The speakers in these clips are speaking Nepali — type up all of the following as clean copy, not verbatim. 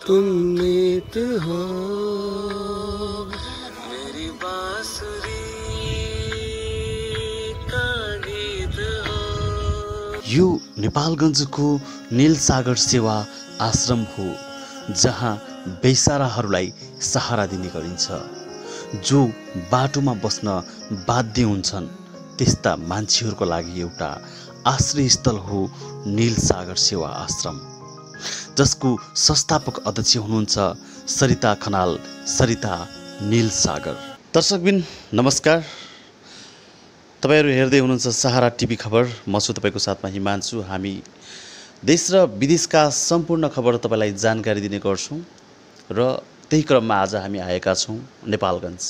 तुम मीत हो मेरी बांसुरी का गीत हो। यो नेपालगञ्जको नीलसागर सेवा आश्रम हो जहाँ बेसाराहरूलाई सहारा दिने गरिन्छ। जो बाटोमा बस्न बाध्य हुन्छन् त्यस्ता मान्छेहरूको लागि एउटा आश्रय स्थल हो नीलसागर सेवा आश्रम, जसको संस्थापक अध्यक्ष हुनुहुन्छ सरिता खनाल सरिता नीलसागर। दर्शकबिन नमस्कार, तपाईहरु हेर्दै हुनुहुन्छ सहारा टिभी खबर। म छु तपाईको साथमा हिमान्शु। हामी देश र विदेशका सम्पूर्ण खबर तपाईलाई जानकारी दिने गर्छौं र त्यही क्रममा आज हामी आएका छौं नेपालगञ्ज,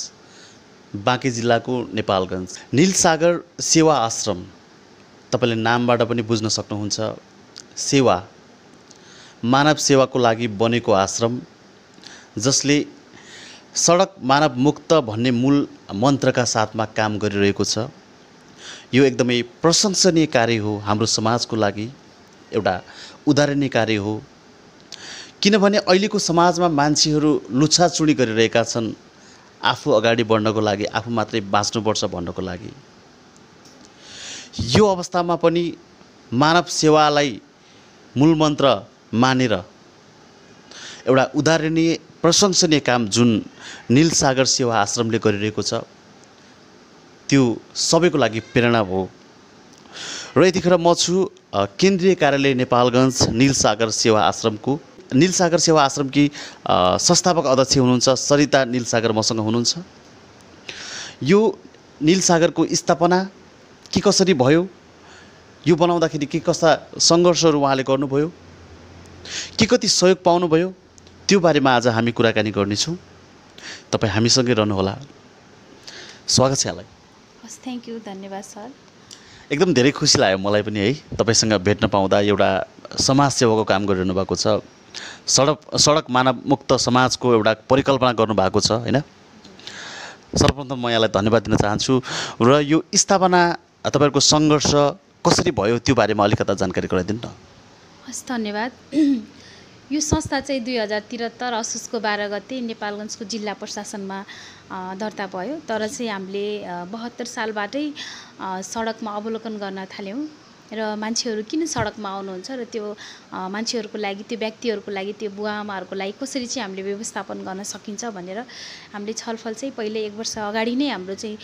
बाँके जिल्लाको नेपालगञ्ज। नीलसागर सेवा आश्रम, तपाईले नामबाट पनि बुझ्न सक्नुहुन्छ, सेवा मानव सेवाको लागि बनेको आश्रम, जसले सडक मानव मुक्त भन्ने मूल मन्त्रका साथमा काम गरिरहेको छ। यो एकदमै प्रशंसनीय कार्य हो, हाम्रो समाजको लागि एउटा उदाहरणीय कार्य हो। किनभने अहिलेको समाजमा मान्छेहरू लुछाचुडी गरिरहेका छन् आफू अगाडि बढ्नको लागि, आफू मात्रै बाँच्नुपर्छ भन्नको लागि। यो अवस्थामा पनि मानव सेवालाई मूलमन्त्र मानेर एउटा उदाहरणीय प्रशंसनीय काम जुन नीलसागर सेवा आश्रमले गरिरहेको छ, त्यो सबैको लागि प्रेरणा हो। र यतिखेर म छु केन्द्रीय कार्यालय नेपालगञ्ज नीलसागर सेवा आश्रमको। नीलसागर सेवा आश्रमकी संस्थापक अध्यक्ष हुनुहुन्छ सरिता नीलसागर मसँग हुनुहुन्छ। यो नीलसागरको स्थापना के कसरी भयो, यो बनाउँदाखेरि के कस्ता सङ्घर्षहरू उहाँले गर्नुभयो, के कति सहयोग पाउनुभयो, त्यो बारेमा आज हामी कुराकानी गर्नेछौँ। तपाईँ हामीसँगै रहनुहोला। स्वागत छ यहाँलाई। हस्, थ्याङ्क यू, धन्यवाद सर। एकदम धेरै खुसी लाग्यो मलाई पनि है तपाईसँग भेट्न पाउँदा। एउटा समाज सेवाको काम गरिरहनु भएको छ, सडक मानव मुक्त समाजको एउटा परिकल्पना गर्नुभएको छ हैन। सर्वप्रथम म यहाँलाई धन्यवाद दिन चाहन्छु। र यो स्थापना तपाईहरुको सङ्घर्ष कसरी भयो त्यो बारेमा अलिकता जानकारी गराइदिनु न। हस्, धन्यवाद। यो संस्था चाहिँ 2073 असोजको 12 गते नेपालगञ्जको जिल्ला प्रशासनमा दर्ता भयो। तर चाहिँ हामीले 72 सालबाटै सडकमा अवलोकन गर्न थाल्यौँ र मान्छेहरू किन सडकमा आउनुहुन्छ र त्यो मान्छेहरूको लागि, त्यो व्यक्तिहरूको लागि, त्यो बुवाआमाहरूको लागि कसरी चाहिँ हामीले व्यवस्थापन गर्न सकिन्छ भनेर हामीले छलफल चाहिँ पहिले 1 वर्ष अगाडि नै हाम्रो चाहिँ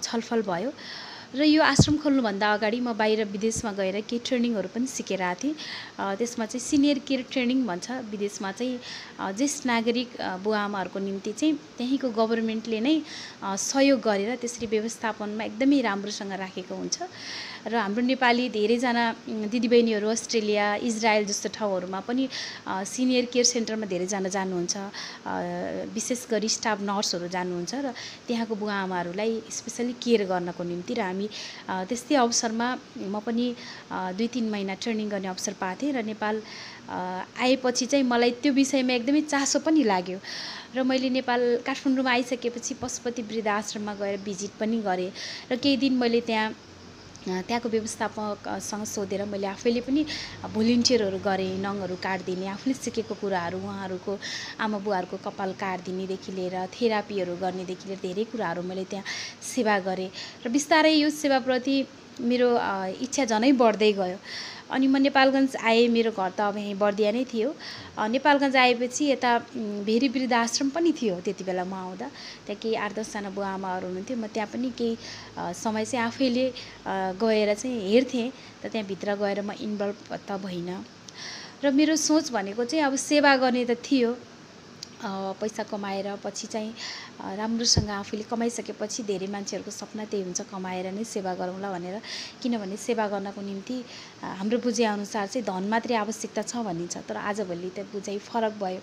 छलफल भयो। र यो आश्रम खोल्नुभन्दा अगाडि म बाहिर विदेशमा गएर केही ट्रेनिङहरू पनि सिकेर आएको थिएँ। त्यसमा चाहिँ सिनियर केयर ट्रेनिङ भन्छ विदेशमा चाहिँ। ज्येष्ठ नागरिक बुवाआमाहरूको निम्ति चाहिँ त्यहीँको गभर्मेन्टले नै सहयोग गरेर त्यसरी व्यवस्थापनमा एकदमै राम्रोसँग राखेको हुन्छ। र हाम्रो नेपाली धेरैजना दिदीबहिनीहरू अस्ट्रेलिया, इजरायल जस्तो ठाउँहरूमा पनि सिनियर केयर सेन्टरमा धेरैजना जानुहुन्छ, विशेष गरी स्टाफ नर्सहरू जानुहुन्छ र त्यहाँको बुवाआमाहरूलाई स्पेसली केयर गर्नको निम्ति। र हामी त्यस्तै अवसरमा म पनि 2-3 महिना ट्रेनिङ गर्ने अवसर पाएको थिएँ। र नेपाल आएपछि चाहिँ मलाई त्यो विषयमा एकदमै चासो पनि लाग्यो र मैले नेपाल काठमाडौँमा आइसकेपछि पशुपति वृद्ध आश्रममा गएर भिजिट पनि गरेँ र केही दिन मैले त्यहाँको व्यवस्थापकसँग सोधेर मैले आफैले पनि भोलिन्टियरहरू गरेँ। नङहरू काट्दिने, आफूले सिकेको कुराहरू, उहाँहरूको आमा बुवाहरूको कपाल काट्दिनेदेखि लिएर थेरापीहरू गर्नेदेखि लिएर धेरै कुराहरू मैले त्यहाँ सेवा गरेँ। र बिस्तारै यो सेवाप्रति मेरो इच्छा झनै बढ्दै गयो। अनि म नेपालगञ्ज आएँ। मेरो घर त अब यहीँ बर्दिया नै थियो। नेपालगञ्ज आएपछि यता भेरी वृद्ध आश्रम पनि थियो त्यति बेला म आउँदा। त्यहाँ केही 8-10 जना बुवाआमाहरू हुनुहुन्थ्यो। म त्यहाँ पनि केही समय चाहिँ आफैले गएर चाहिँ हेर्थेँ। त त्यहाँभित्र गएर म इन्भल्भ त भइनँ। र मेरो सोच भनेको चाहिँ अब सेवा गर्ने त थियो, पैसा कमाएर पछि चाहिँ राम्रोसँग आफूले कमाइसकेपछि धेरै मान्छेहरूको सपना त्यही हुन्छ, कमाएर नै सेवा गरौँला भनेर। किनभने सेवा गर्नको निम्ति हाम्रो बुझाइअनुसार चाहिँ धन मात्रै आवश्यकता छ भनिन्छ, तर आजभोलि त बुझाइ फरक भयो।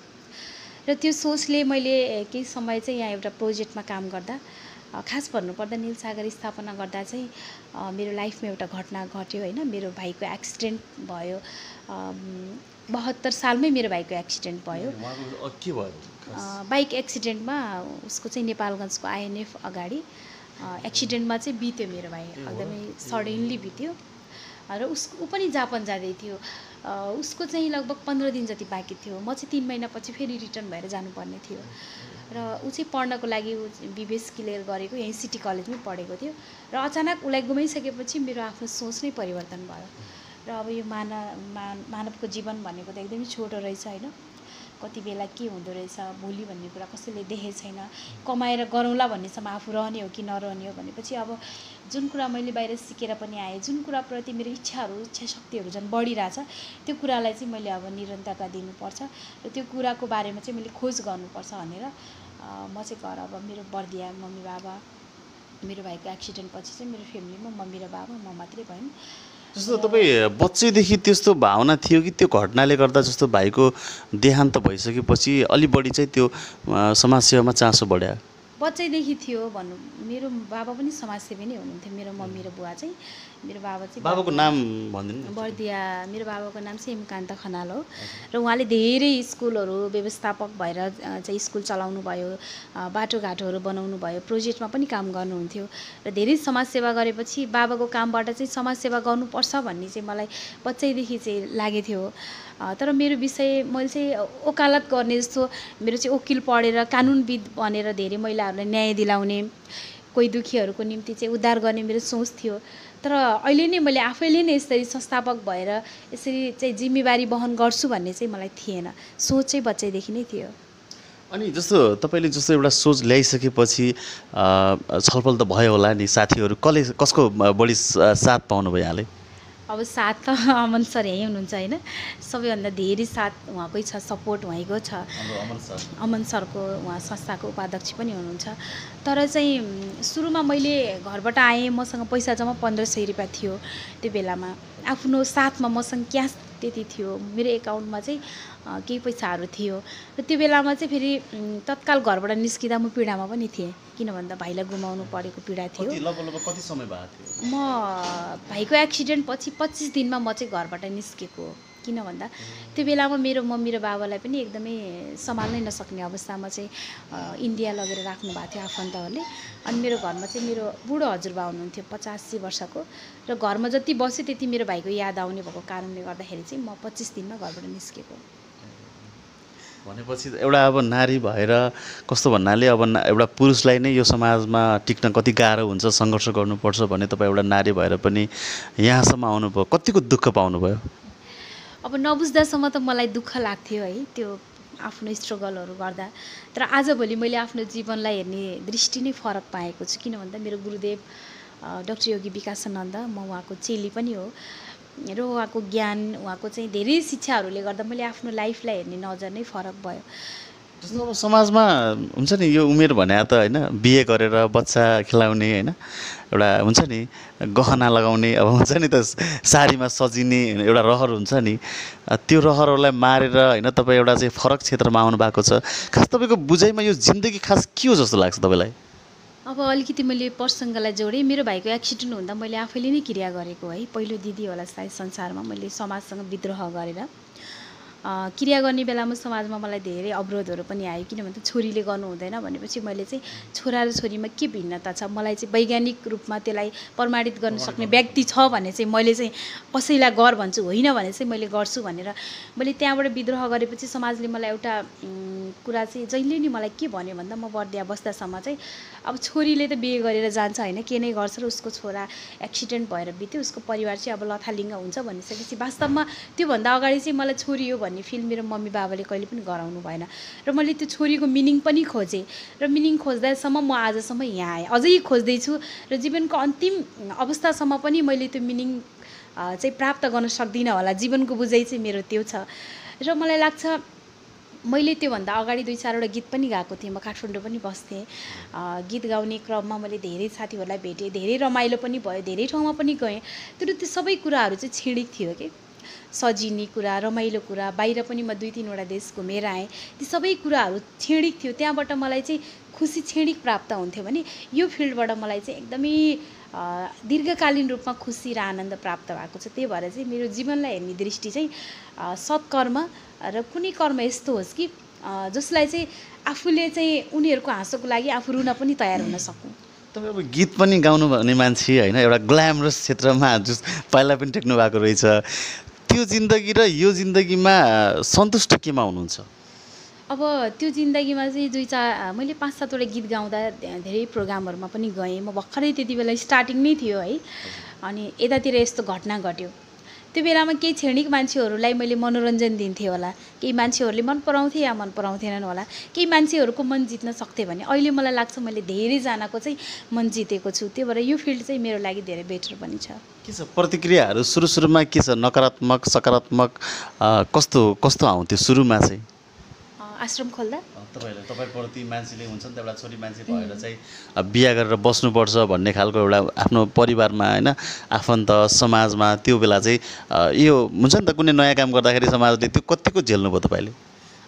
र त्यो सोचले मैले केही समय चाहिँ यहाँ एउटा प्रोजेक्टमा काम गर्दा, खास भन्नुपर्दा नीलसागर स्थापना गर्दा चाहिँ मेरो लाइफमा एउटा घटना घट्यो हैन। मेरो भाइको एक्सिडेन्ट भयो। 72 सालमै मेरो भाइको एक्सिडेन्ट भयो। के भयो? बाइक एक्सिडेन्टमा उसको चाहिँ नेपालगञ्जको आइएनएफ अगाडि एक्सिडेन्टमा चाहिँ बित्यो मेरो भाइ। एकदमै सडनली बित्यो र ऊ पनि जापान जाँदै थियो। उसको चाहिँ लगभग 15 दिन जति बाँकी थियो। म चाहिँ 3 महिनापछि फेरि रिटर्न भएर जानुपर्ने थियो र ऊ चाहिँ पढ्नको लागि ऊ BBS क्लियर गरेको यहीँ सिटी कलेजमै पढेको थियो र अचानक उसलाई गुमाइसकेपछि मेरो आफ्नो सोच नै परिवर्तन भयो र अब यो मानवको जीवन भनेको त एकदमै छोटो रहेछ होइन। कति बेला के हुँदो रहेछ भोलि भन्ने कुरा कसैले देखेको छैन। कमाएर गरौँला भन्नेसम्म आफू रहने हो कि नरहने हो भनेपछि अब जुन कुरा मैले बाहिर सिकेर पनि आएँ, जुन कुराप्रति मेरो इच्छा शक्तिहरू झन् बढिरहेछ, त्यो कुरालाई चाहिँ मैले अब निरन्तरता दिनुपर्छ र त्यो कुराको बारेमा चाहिँ मैले खोज गर्नुपर्छ भनेर म चाहिँ घर अब मेरो बर्दिया मम्मी बाबा, मेरो भाइको एक्सिडेन्ट पछि चाहिँ मेरो फ्यामिलीमा मम्मी र बाबा म मात्रै भयौँ। जस्तो तपाईँ बच्चैदेखि त्यस्तो भावना थियो कि त्यो घटनाले गर्दा जस्तो भाइको देहान्त भइसकेपछि अलि बढी चाहिँ त्यो समाजसेवामा चासो बढ्यो? बच्चैदेखि थियो भनौँ। मेरो बाबा पनि समाजसेवी नै हुनुहुन्थ्यो। मेरो मम्मी र बुवा चाहिँ, मेरो बाबा चाहिँ बाबाको नाम भनिदिनु। बर्दिया, मेरो बाबाको नाम चाहिँ हेमकान्त खनाल हो र उहाँले धेरै स्कुलहरू व्यवस्थापक भएर चाहिँ स्कुल चलाउनु भयो, बाटोघाटोहरू बनाउनु भयो, प्रोजेक्टमा पनि काम गर्नुहुन्थ्यो र धेरै समाजसेवा गरेपछि बाबाको कामबाट चाहिँ समाजसेवा गर्नुपर्छ भन्ने चाहिँ मलाई बच्चैदेखि चाहिँ लागेको थियो। तर मेरो विषय मैले चाहिँ वकालत गर्ने जस्तो, मेरो चाहिँ वकिल पढेर कानुनविद बनेर धेरै महिलाहरूलाई न्याय दिलाउने, कोही दुखीहरूको निम्ति चाहिँ उद्धार गर्ने मेरो सोच थियो। तर अहिले नै मैले आफैले नै यसरी संस्थापक भएर यसरी चाहिँ जिम्मेवारी वहन गर्छु भन्ने चाहिँ मलाई थिएन। सोच चाहिँ बच्चैदेखि नै थियो। अनि जस्तो तपाईँले जस्तो एउटा सोच ल्याइसकेपछि छलफल त भयो होला नि, साथीहरू कसको बढी साथ पाउनुभयो यहाँले? अब साथ त अमन सर यहीँ हुनुहुन्छ होइन। सबैभन्दा धेरै साथ उहाँकै छ, सपोर्ट उहाँको छ। अमन सरको, उहाँ संस्थाको उपाध्यक्ष पनि हुनुहुन्छ। तर चाहिँ सुरुमा मैले घरबाट आएँ, मसँग पैसा जम्मा 1500 रुपियाँ थियो त्यो बेलामा। आफ्नो साथमा मसँग क्यास त्यति थियो, मेरो एकाउन्टमा चाहिँ केही पैसाहरू थियो र त्यो बेलामा चाहिँ फेरि तत्काल घरबाट निस्किँदा म पीडामा पनि थिएँ। किन भन्दा भाइलाई गुमाउनु परेको पीडा थियो। कति समय भएको थियो? म भाइको एक्सिडेन्ट पछि 25 दिनमा म चाहिँ घरबाट निस्केको। किन भन्दा त्यो बेलामा मेरो मम्मी र बाबालाई पनि एकदमै सम्हाल्नै नसक्ने अवस्थामा चाहिँ इन्डिया लगेर राख्नु भएको थियो आफन्तहरूले। अनि मेरो घरमा चाहिँ मेरो बुढो हजुरबा हुनुहुन्थ्यो 85 वर्षको र घरमा जति बस्यो त्यति मेरो भाइको याद आउने भएको कारणले गर्दाखेरि चाहिँ म 25 दिनमा घरबाट निस्केको। भनेपछि एउटा अब नारी भएर कस्तो भन्नाले अब एउटा पुरुषलाई नै यो समाजमा टिक्न कति गाह्रो हुन्छ, सङ्घर्ष गर्नुपर्छ भने तपाईँ एउटा नारी भएर पनि यहाँसम्म आउनुभयो, कतिको दुःख पाउनुभयो? अब नबुझ्दासम्म त मलाई दुःख लाग्थ्यो है त्यो आफ्नो स्ट्रगलहरू गर्दा। तर आजभोलि मैले आफ्नो जीवनलाई हेर्ने दृष्टि नै फरक पाएको छु। किन भन्दा मेरो गुरुदेव डाक्टर योगी विकासानन्द, म उहाँको चेली पनि हो र उहाँको ज्ञान, उहाँको चाहिँ धेरै शिक्षाहरूले गर्दा मैले आफ्नो लाइफलाई हेर्ने नजर नै फरक भयो। जस्तो अब समाजमा हुन्छ नि यो उमेर भने त होइन, बिहे गरेर बच्चा खेलाउने होइन, एउटा हुन्छ नि गहना लगाउने, अब हुन्छ नि त साडीमा सजिने एउटा रहर हुन्छ नि, त्यो रहरहरूलाई मारेर होइन तपाईँ एउटा चाहिँ फरक क्षेत्रमा आउनु भएको छ। खास तपाईँको बुझाइमा यो जिन्दगी खास के हो जस्तो लाग्छ तपाईँलाई? अब अलिकति मैले प्रसङ्गलाई जोडेँ। मेरो भाइको एक्सिडेन्ट हुँदा मैले आफैले नै क्रिया गरेको है। पहिलो दिदी होला सायद संसारमा मैले समाजसँग विद्रोह गरेर क्रिया गर्ने बेलामा समाजमा मलाई धेरै अवरोधहरू पनि आयो। किन भन्दा छोरीले गर्नु हुँदैन भनेपछि मैले चाहिँ छोरा र छोरीमा के भिन्नता छ, मलाई चाहिँ वैज्ञानिक रूपमा त्यसलाई प्रमाणित गर्न सक्ने व्यक्ति छ भने चाहिँ मैले चाहिँ कसैलाई गर भन्छु, होइन भने चाहिँ मैले गर्छु भनेर मैले त्यहाँबाट विद्रोह गरेपछि समाजले मलाई एउटा कुरा चाहिँ जहिले नि मलाई के भन्यो भन्दा म बर्दिया बस्दासम्म चाहिँ अब छोरीले त बिहे गरेर जान्छ होइन, के नै गर्छ र उसको छोरा एक्सिडेन्ट भएर बित्यो, उसको परिवार चाहिँ अब लथालिङ्ग हुन्छ भनिसकेपछि वास्तवमा त्योभन्दा अगाडि चाहिँ मलाई छोरी हो भन्ने फिल मेरो मम्मी बाबाले कहिले पनि गराउनु भएन र मैले त्यो छोरीको मिनिङ पनि खोजेँ र मिनिङ खोज्दासम्म म आजसम्म यहाँ आएँ, अझै खोज्दैछु र जीवनको अन्तिम अवस्थासम्म पनि मैले त्यो मिनिङ चाहिँ प्राप्त गर्न सक्दिनँ होला। जीवनको बुझाइ चाहिँ मेरो त्यो छ र मलाई लाग्छ मैले त्योभन्दा अगाडि 2-4वटा गीत पनि गाएको थिएँ। म काठमाडौँ पनि बस्थेँ। गीत गाउने क्रममा मैले धेरै साथीहरूलाई भेटेँ, धेरै रमाइलो पनि भयो, धेरै ठाउँमा पनि गएँ। तर त्यो सबै कुराहरू चाहिँ क्षणिक थियो कि सजिने कुरा, रमाइलो कुरा, बाहिर पनि म 2-3वटा देश घुमेर आएँ। ती सबै कुराहरू क्षणिक थियो। त्यहाँबाट मलाई चाहिँ खुसी क्षणिक प्राप्त हुन्थ्यो भने यो फिल्डबाट मलाई चाहिँ एकदमै दीर्घकालीन रूपमा खुसी र आनन्द प्राप्त भएको छ। त्यही भएर चाहिँ मेरो जीवनलाई हेर्ने दृष्टि चाहिँ सत्कर्म र कुनै कर्म यस्तो होस् कि जसलाई चाहिँ आफूले चाहिँ उनीहरूको हाँसोको लागि आफू रुन पनि तयार हुन सकौँ। तपाईँ अब गीत पनि गाउनु भन्ने मान्छे होइन, एउटा ग्ल्यामरस क्षेत्रमा जस पहिला पनि टेक्नु भएको रहेछ, त्यो जिन्दगी र यो जिन्दगीमा सन्तुष्ट केमा हुनुहुन्छ? अब त्यो जिन्दगीमा चाहिँ मैले 5-7वटा गीत गाउँदा धेरै प्रोग्रामहरूमा पनि गएँ। म भर्खरै त्यति बेला स्टार्टिङ नै थियो है। अनि यतातिर यस्तो घटना घट्यो। त्यो बेलामा केही क्षणिक मान्छेहरूलाई मैले मनोरञ्जन दिन्थेँ होला, केही मान्छेहरूले मन पराउँथे या मन पराउँथेनन् होला, केही मान्छेहरूको मन जित्न सक्थेँ भने अहिले मलाई लाग्छ मैले धेरैजनाको चाहिँ मन जितेको छु। त्यो भएर यो फिल्ड चाहिँ मेरो लागि धेरै बेटर पनि छ। के छ प्रतिक्रियाहरू सुरुमा के छ, नकारात्मक सकारात्मक कस्तो कस्तो आउँथ्यो सुरुमा चाहिँ? आश्रम खोल्दा तपाईँप्रति मान्छेले हुन्छ नि त, एउटा छोरी मान्छे भएर चाहिँ बिहा गरेर बस्नुपर्छ भन्ने खालको एउटा आफ्नो परिवारमा होइन, आफन्त समाजमा त्यो बेला चाहिँ यो हुन्छ नि त, कुनै नयाँ काम गर्दाखेरि समाजले त्यो कतिको झेल्नुभयो तपाईँले?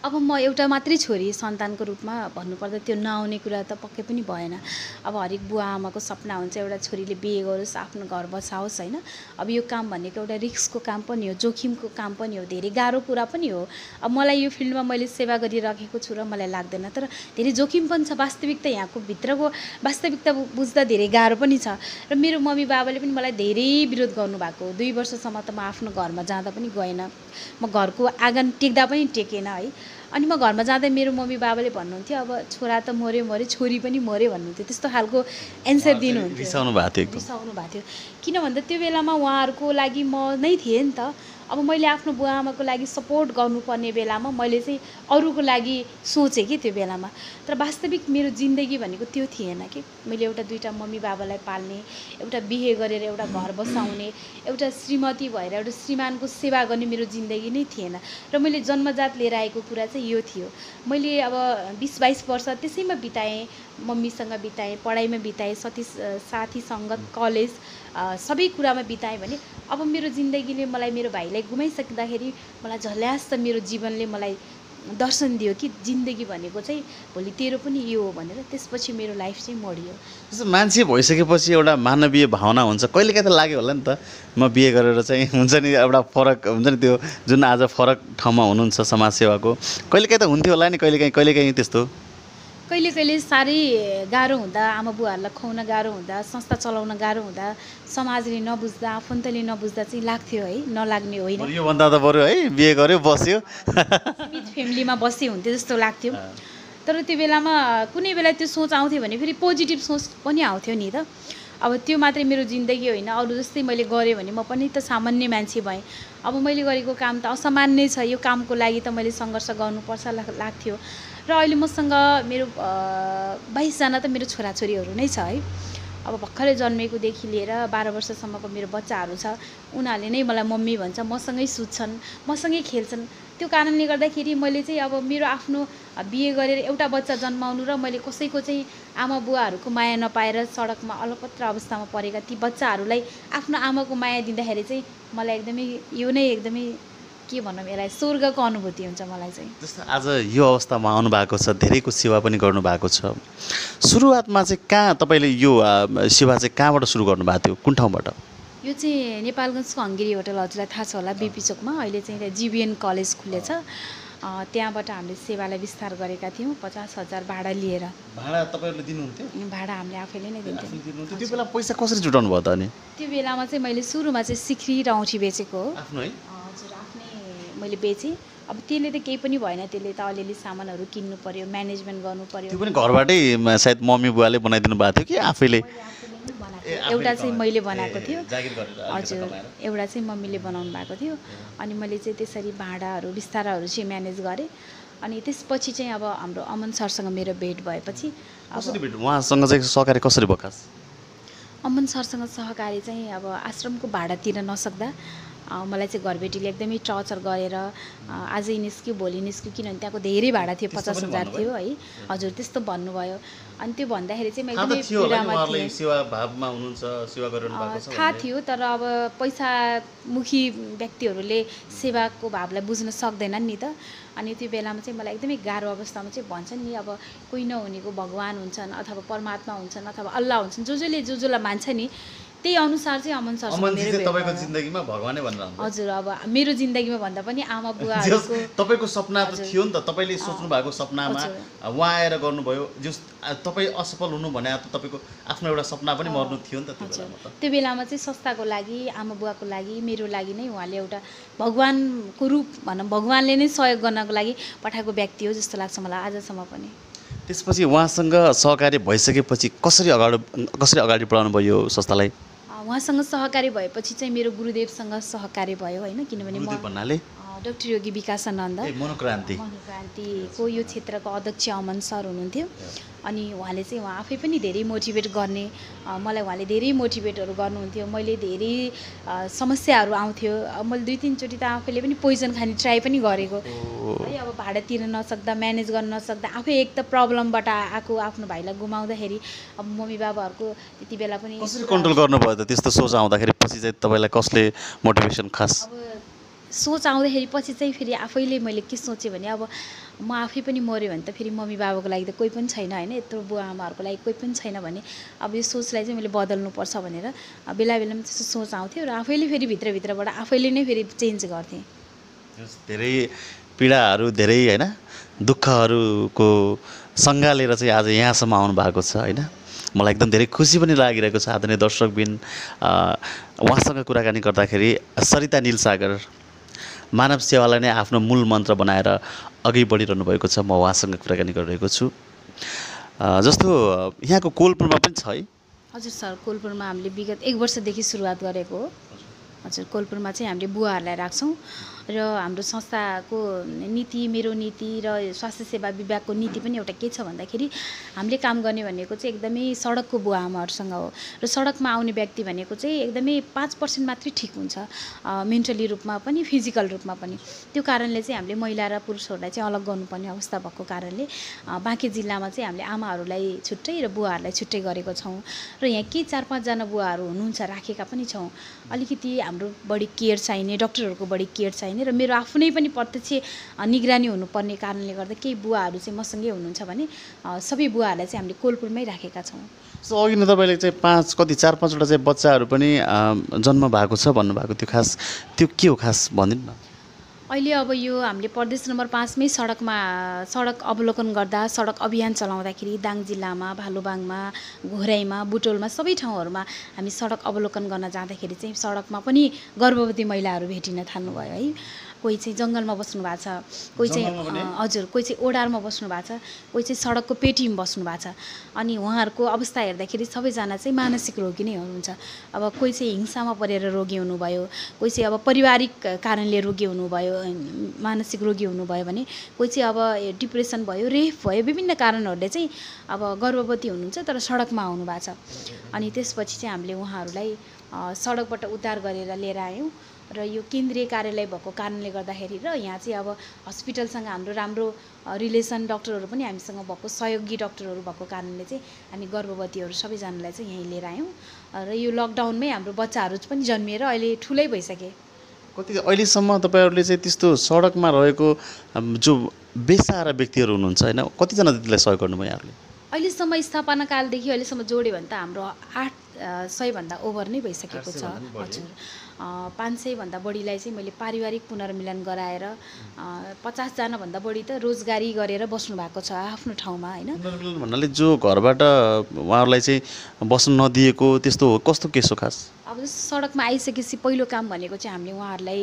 अब म एउटा मात्रै छोरी सन्तानको रूपमा भन्नुपर्दा त्यो नआउने कुरा त पक्कै पनि भएन। अब हरेक बुवा आमाको सपना हुन्छ एउटा छोरीले बिहे गरोस्, आफ्नो घर बसाओस् होइन। अब यो काम भनेको एउटा रिस्कको काम पनि हो, जोखिमको काम पनि हो, धेरै गाह्रो कुरा पनि हो। अब मलाई यो फिल्डमा मैले सेवा गरिराखेको छु र मलाई लाग्दैन, तर धेरै जोखिम पनि छ। वास्तविकता यहाँको भित्रको वास्तविकता बुझ्दा धेरै गाह्रो पनि छ। र मेरो मम्मी बाबाले पनि मलाई धेरै विरोध गर्नुभएको। 2 वर्षसम्म त म आफ्नो घरमा जाँदा पनि गएन, म घरको आँगन टेक्दा पनि टेकेन है। अनि म घरमा जाँदा मेरो मम्मी बाबाले भन्नुहुन्थ्यो अब छोरा त मऱ्यो छोरी पनि मऱ्यो भन्नुहुन्थ्यो। त्यस्तो खालको एन्सर दिनुहुन्थ्यो। रिसाउनु भएको थियो। किन भन्दा त्यो बेलामा उहाँहरूको लागि म नै थिएँ नि त। अब मैले आफ्नो बुवा आमाको लागि सपोर्ट गर्नुपर्ने बेलामा मैले चाहिँ अरूको लागि सोचेँ कि त्यो बेलामा। तर वास्तविक मेरो जिन्दगी भनेको त्यो थिएन कि मैले एउटा 2टा मम्मी बाबालाई पाल्ने, एउटा बिहे गरेर एउटा घर बसाउने, एउटा श्रीमती भएर एउटा श्रीमानको सेवा गर्ने मेरो जिन्दगी नै थिएन। र मैले जन्मजात लिएर आएको कुरा चाहिँ यो थियो। मैले अब 20-22 वर्ष त्यसैमा बिताएँ, मम्मीसँग बिताएँ, पढाइमा बिताएँ, साथी सङ्गत, कलेज सबै कुरामा बिताएँ भने अब मेरो जिन्दगीले मलाई मेरो भाइलाई गुमाइसक्दाखेरि मलाई झल्यास मेरो जीवनले मलाई दर्शन दियो कि जिन्दगी भनेको चाहिँ भोलि तेरो पनि यो हो भनेर। त्यसपछि मेरो लाइफ चाहिँ मरियो। जस्तो मान्छे भइसकेपछि एउटा मानवीय भावना हुन्छ, कहिलेकाहीँ त लाग्यो होला नि त म बिहे गरेर चाहिँ हुन्छ नि एउटा फरक हुन्छ नि, त्यो जुन आज फरक ठाउँमा हुनुहुन्छ समाजसेवाको, कहिलेकाहीँ त हुन्थ्यो होला नि, कहिलेकाहीँ त्यस्तो कहिले साह्रै गाह्रो हुँदा, आमा बुवाहरूलाई खुवाउन गाह्रो हुँदा, संस्था चलाउन गाह्रो हुँदा, समाजले नबुझ्दा, आफन्तले नबुझ्दा चाहिँ लाग्थ्यो है, नलाग्ने होइन। योभन्दा त बरु है बिहे गर्यो बस्यो सीमित फ्यामिलीमा बसे हुन्थ्यो जस्तो लाग्थ्यो। तर त्यो बेलामा कुनै बेला त्यो सोच आउँथ्यो भने फेरि पोजिटिभ सोच पनि आउँथ्यो नि त। अब त्यो मात्रै मेरो जिन्दगी होइन, अरू जस्तै मैले गरेँ भने म पनि त सामान्य मान्छे भएँ। अब मैले गरेको काम त असामान्य छ, यो कामको लागि त मैले सङ्घर्ष गर्नुपर्छ लाग्थ्यो। र अहिले मसँग मेरो 22 जना त मेरो छोराछोरीहरू नै छ है। अब भर्खरै जन्मेकोदेखि लिएर 12 वर्षसम्मको मेरो बच्चाहरू छ। उनीहरूले नै मलाई मम्मी भन्छ, मसँगै सुत्छन्, मसँगै खेल्छन्। त्यो कारणले गर्दाखेरि मैले चाहिँ अब मेरो आफ्नो बिहे गरेर एउटा बच्चा जन्माउनु र मैले कसैको चाहिँ आमा बुवाहरूको माया नपाएर सडकमा अलपत्र अवस्थामा परेका ती बच्चाहरूलाई आफ्नो आमाको माया दिँदाखेरि चाहिँ मलाई यो नै एकदमै के भनौँ, यसलाई स्वर्गको अनुभूति हुन्छ मलाई चाहिँ। जस्तो आज यो अवस्थामा आउनुभएको छ, धेरैको सेवा पनि गर्नुभएको छ। सुरुवातमा चाहिँ कहाँ तपाईँले यो सेवा चाहिँ कहाँबाट सुरु गर्नुभएको थियो, कुन ठाउँबाट? यो चाहिँ नेपालगञ्जको हङ्गेरी होटल, हजुरलाई थाहा छ होला, बिपी चोकमा अहिले चाहिँ त्यहाँ जीबीएन कलेज खुलेछ। त्यहाँबाट हामीले सेवालाई विस्तार गरेका थियौँ। 50,000 भाडा लिएर। भाडा तपाईँहरूले दिनुहुन्थ्यो? भाडा हामीले आफैले नै दिन्थ्यौँ। त्यो बेला पैसा कसरी जुटाउनु भयो त? अनि त्यो बेलामा चाहिँ मैले सुरुमा चाहिँ सिक्री र औँठी बेचेको हो। आफ्नो है? हजुर, आफ्नै मैले बेचेँ। अब त्यसले त केही पनि भएन, त्यसले त अलिअलि सामानहरू किन्नु पर्यो, म्यानेजमेन्ट गर्नु पर्यो। त्यो पनि घरबाटै सायद मम्मी बुवाले बनाइदिनु भएको थियो कि आफैले? एउटा चाहिँ मैले बनाएको थियो, हजुर, एउटा चाहिँ मम्मीले बनाउनु भएको थियो। अनि मैले चाहिँ त्यसरी भाडाहरू बिस्ताराहरू चाहिँ म्यानेज गरेँ। अनि त्यसपछि चाहिँ अब हाम्रो अमन सरसँग मेरो भेट भएपछि कसरी भेट, उहाँसँग चाहिँ सहकारी कसरी भयो खास? अमन सरसँग सहकारी चाहिँ अब आश्रमको भाडा तिर्न नसक्दा मलाई चाहिँ घरबेटीले एकदमै टर्चर गरेर आजै निस्क्यो भोलि निस्क्यो, किनभने त्यहाँको धेरै भाडा थियो, 50,000 थियो है। हजुर, त्यस्तो भन्नुभयो। अनि त्यो भन्दाखेरि चाहिँ मैले एकदमै पीडामा थिएँ। थाहा थियो, तर अब पैसामुखी व्यक्तिहरूले सेवाको भावलाई बुझ्न सक्दैनन् नि त। अनि त्यो बेलामा चाहिँ मलाई एकदमै गाह्रो अवस्थामा चाहिँ भन्छन् नि, अब कोही नहुनेको भगवान् हुन्छन् अथवा परमात्मा हुन्छन् अथवा अल्लाह हुन्छन्, जसले मान्छ नि त्यही अनुसार चाहिँ अमन सरसँग अमनजी मेरो चाहिँ भेट तपाईँको भयो। जिन्दगीमा भगवानै भनेर आउनुभयो। हजुर अब मेरो जिन्दगीमा भन्दा पनि आमा बुवाहरूको तपाईँको सपना त हजुर। थियो नि त, तपाईँले सोच्नु भएको सपनामा हजुर। उहाँ आएर गर्नुभयो। जस तपाईँ असफल हुनु भने त तपाईँको आफ्नो एउटा सपना पनि मर्नु थियो नि त त्यो हजुर बेलामा त। त्यो बेलामा चाहिँ संस्थाको लागि आमा बुवाको लागि मेरो लागि नै उहाँले एउटा भगवानको रूप भनौँ भगवानले नै सहयोग गर्नको लागि पठाएको व्यक्ति हो जस्तो लाग्छ मलाई आजसम्म पनि। त्यसपछि उहाँसँग सहकार्य भइसकेपछि कसरी अगाडि बढाउनु भयो यो संस्थालाई? उहाँसँग सहकारी भएपछि चाहिँ मेरो गुरुदेवसँग सहकारी भयो होइन, किनभने गुरुदेव म भन्नाले डाक्टर योगी विकासानन्द मनोक्रान्ति मनोक्रान्तिको यो क्षेत्रको अध्यक्ष अमन सर हुनुहुन्थ्यो। अनि उहाँले चाहिँ उहाँ आफै पनि धेरै मोटिभेट गर्ने, मलाई उहाँले धेरै मोटिभेटहरू गर्नुहुन्थ्यो। मैले धेरै समस्याहरू आउँथ्यो, मैले 2-3 चोटि त आफैले पनि पोइजन खाने ट्राई पनि गरेको है। अब भाडा तिर्न नसक्दा, म्यानेज गर्न नसक्दा, आफै एक त प्रब्लमबाट आएको आफ्नो भाइलाई गुमाउँदाखेरि अब मम्मी बाबाहरूको त्यति बेला पनि कसरी कन्ट्रोल गर्नुभयो त? त्यस्तो सोच आउँदाखेरि पछि चाहिँ तपाईँलाई कसले मोटिभेसन खास? अब सोच आउँदाखेरि पछि चाहिँ फेरि आफैले मैले के सोचेँ भने अब म आफै पनि मऱ्यो भने त फेरि मम्मी बाबाको लागि त कोही पनि छैन होइन, यत्रो बुवा आमाहरूको लागि कोही पनि छैन भने अब यो सोचलाई चाहिँ मैले बदल्नुपर्छ भनेर बेला बेलामा त्यस्तो सोच आउँथ्यो र आफैले फेरि भित्रभित्रबाट आफैले नै फेरि चेन्ज गर्थेँ। धेरै पीडाहरू, धेरै होइन दुःखहरूको सङ्गालेर चाहिँ आज यहाँसम्म आउनु भएको छ होइन। मलाई एकदम धेरै खुसी पनि लागिरहेको छ। आदरणीय दर्शकबिन, उहाँसँग कुराकानी गर्दाखेरि सरिता निलसागर मानव सेवालाई नै आफ्नो मूल मन्त्र बनाएर अघि बढिरहनु भएको छ। म उहाँसँग कुराकानी गरिरहेको छु। जस्तो यहाँको कोलपुरमा पनि छ है? हजुर सर, कोलपुरमा हामीले विगत 1 वर्षदेखि सुरुवात गरेको हो। हजुर, कोलपुरमा चाहिँ हामीले बुवाहरूलाई राख्छौँ र हाम्रो संस्थाको नीति, मेरो नीति र स्वास्थ्य सेवा विभागको नीति पनि एउटा के छ भन्दाखेरि हामीले काम गर्ने भनेको चाहिँ एकदमै सडकको बुवा आमाहरूसँग हो र सडकमा आउने व्यक्ति भनेको चाहिँ एकदमै 5% मात्रै ठिक हुन्छ, मेन्टली रूपमा पनि फिजिकल रूपमा पनि। त्यो कारणले चाहिँ हामीले महिला र पुरुषहरूलाई चाहिँ अलग गर्नुपर्ने अवस्था भएको कारणले बाँकी जिल्लामा चाहिँ हामीले आमाहरूलाई छुट्टै र बुवाहरूलाई छुट्टै गरेको छौँ र यहाँ के 4-5 जना बुवाहरू हुनुहुन्छ राखेका पनि छौँ। अलिकति हाम्रो बढी केयर चाहिने, डाक्टरहरूको बढी केयर चाहिने र मेरो आफ्नै पनि प्रत्यक्ष निगरानी हुनुपर्ने कारणले गर्दा केही बुवाहरू चाहिँ मसँगै हुनुहुन्छ भने सबै बुवाहरूलाई चाहिँ हामीले कोलपुरमै राखेका छौँ। सो अघि नै तपाईँले चाहिँ 4-5वटा चाहिँ बच्चाहरू पनि जन्म भएको छ भन्नुभएको, त्यो खास त्यो के हो खास भनिदिनु न। अहिले अब यो हामीले प्रदेश नम्बर 5 मै सडक अवलोकन गर्दा, सडक अभियान चलाउँदाखेरि दाङ जिल्लामा, भालुबाङमा, घोराईमा, बुटोलमा सबै ठाउँहरूमा हामी सडक अवलोकन गर्न जाँदाखेरि चाहिँ सडकमा पनि गर्भवती महिलाहरू भेटिन थाल्नुभयो है। कोही चाहिँ जङ्गलमा बस्नु भएको छ, कोही चाहिँ हजुर, कोही चाहिँ ओडारमा बस्नु भएको छ, कोही चाहिँ सडकको पेटीमा बस्नु भएको छ। अनि उहाँहरूको अवस्था हेर्दाखेरि सबैजना चाहिँ मानसिक रोगी नै हुनुहुन्छ। अब कोही चाहिँ हिंसामा परेर रोगी हुनुभयो, कोही चाहिँ अब पारिवारिक कारणले रोगी हुनुभयो, मानसिक रोगी हुनुभयो भने कोही चाहिँ अब डिप्रेसन भयो, रेप भयो, विभिन्न कारणहरूले चाहिँ अब गर्भवती हुनुहुन्छ तर सडकमा आउनु भएको छ। अनि त्यसपछि चाहिँ हामीले उहाँहरूलाई सडकबाट उद्धार गरेर लिएर आयौँ र यो केन्द्रीय कार्यालय भएको कारणले गर्दाखेरि र यहाँ चाहिँ अब हस्पिटलसँग हाम्रो राम्रो रिलेसन, डक्टरहरू पनि हामीसँग भएको, सहयोगी डक्टरहरू भएको कारणले चाहिँ हामी गर्भवतीहरू सबैजनालाई चाहिँ यहीँ लिएर आयौँ र यो लकडाउनमै हाम्रो बच्चाहरू पनि जन्मिएर अहिले ठुलै भइसके। कति अहिलेसम्म तपाईँहरूले चाहिँ त्यस्तो सडकमा रहेको जो बेसहारा व्यक्तिहरू हुनुहुन्छ होइन, कतिजना त्यतिलाई सहयोग गर्नुभयो यहाँहरूले? अहिलेसम्म स्थापना कालदेखि अहिलेसम्म जोड्यो भने त हाम्रो 800 भन्दा ओभर नै भइसकेको छ। हजुर, 500 भन्दा बढीलाई चाहिँ मैले पारिवारिक पुनर्मिलन गराएर 50 जना भन्दा बढी त रोजगारी गरेर बस्नु भएको छ आफ्नो ठाउँमा होइन। पुनर्मिलन भन्नाले जो घरबाट उहाँहरूलाई चाहिँ बस्न नदिएको त्यस्तो हो, कस्तो केस हो खास? अब जस्तो सडकमा आइसकेपछि पहिलो काम भनेको चाहिँ हामीले उहाँहरूलाई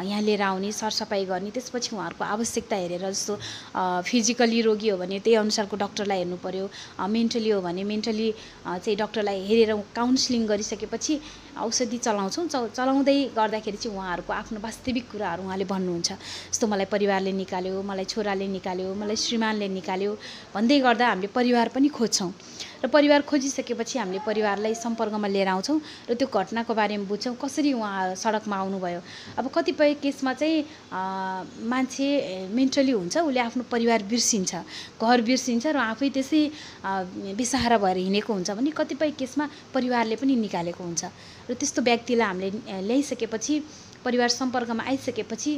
यहाँ लिएर आउने, सरसफाइ गर्ने, त्यसपछि उहाँहरूको आवश्यकता हेरेर जस्तो फिजिकली रोगी हो भने त्यही अनुसारको डक्टरलाई हेर्नु पर्यो, मेन्टली हो भने मेन्टली चाहिँ डक्टरलाई हेरेर काउन्सिलिङ गरिसकेपछि औषधि चलाउँछौँ। चलाउँदै गर्दाखेरि चाहिँ उहाँहरूको आफ्नो वास्तविक कुराहरू उहाँले भन्नुहुन्छ। जस्तो मलाई परिवारले निकाल्यो, मलाई छोराले निकाल्यो, मलाई श्रीमानले निकाल्यो भन्दै गर्दा हामीले परिवार पनि खोज्छौँ र परिवार खोजिसकेपछि हामीले परिवारलाई सम्पर्कमा लिएर आउँछौँ र त्यो घटनाको बारेमा बुझ्छौँ कसरी उहाँ सडकमा आउनुभयो। अब कतिपय केसमा चाहिँ मान्छे मेन्टली हुन्छ, उसले आफ्नो परिवार बिर्सिन्छ, घर बिर्सिन्छ र आफै त्यसै बेसहारा भएर हिँडेको हुन्छ भने कतिपय केसमा परिवारले पनि निकालेको हुन्छ र त्यस्तो व्यक्तिलाई हामीले ल्याइसकेपछि, परिवार सम्पर्कमा आइसकेपछि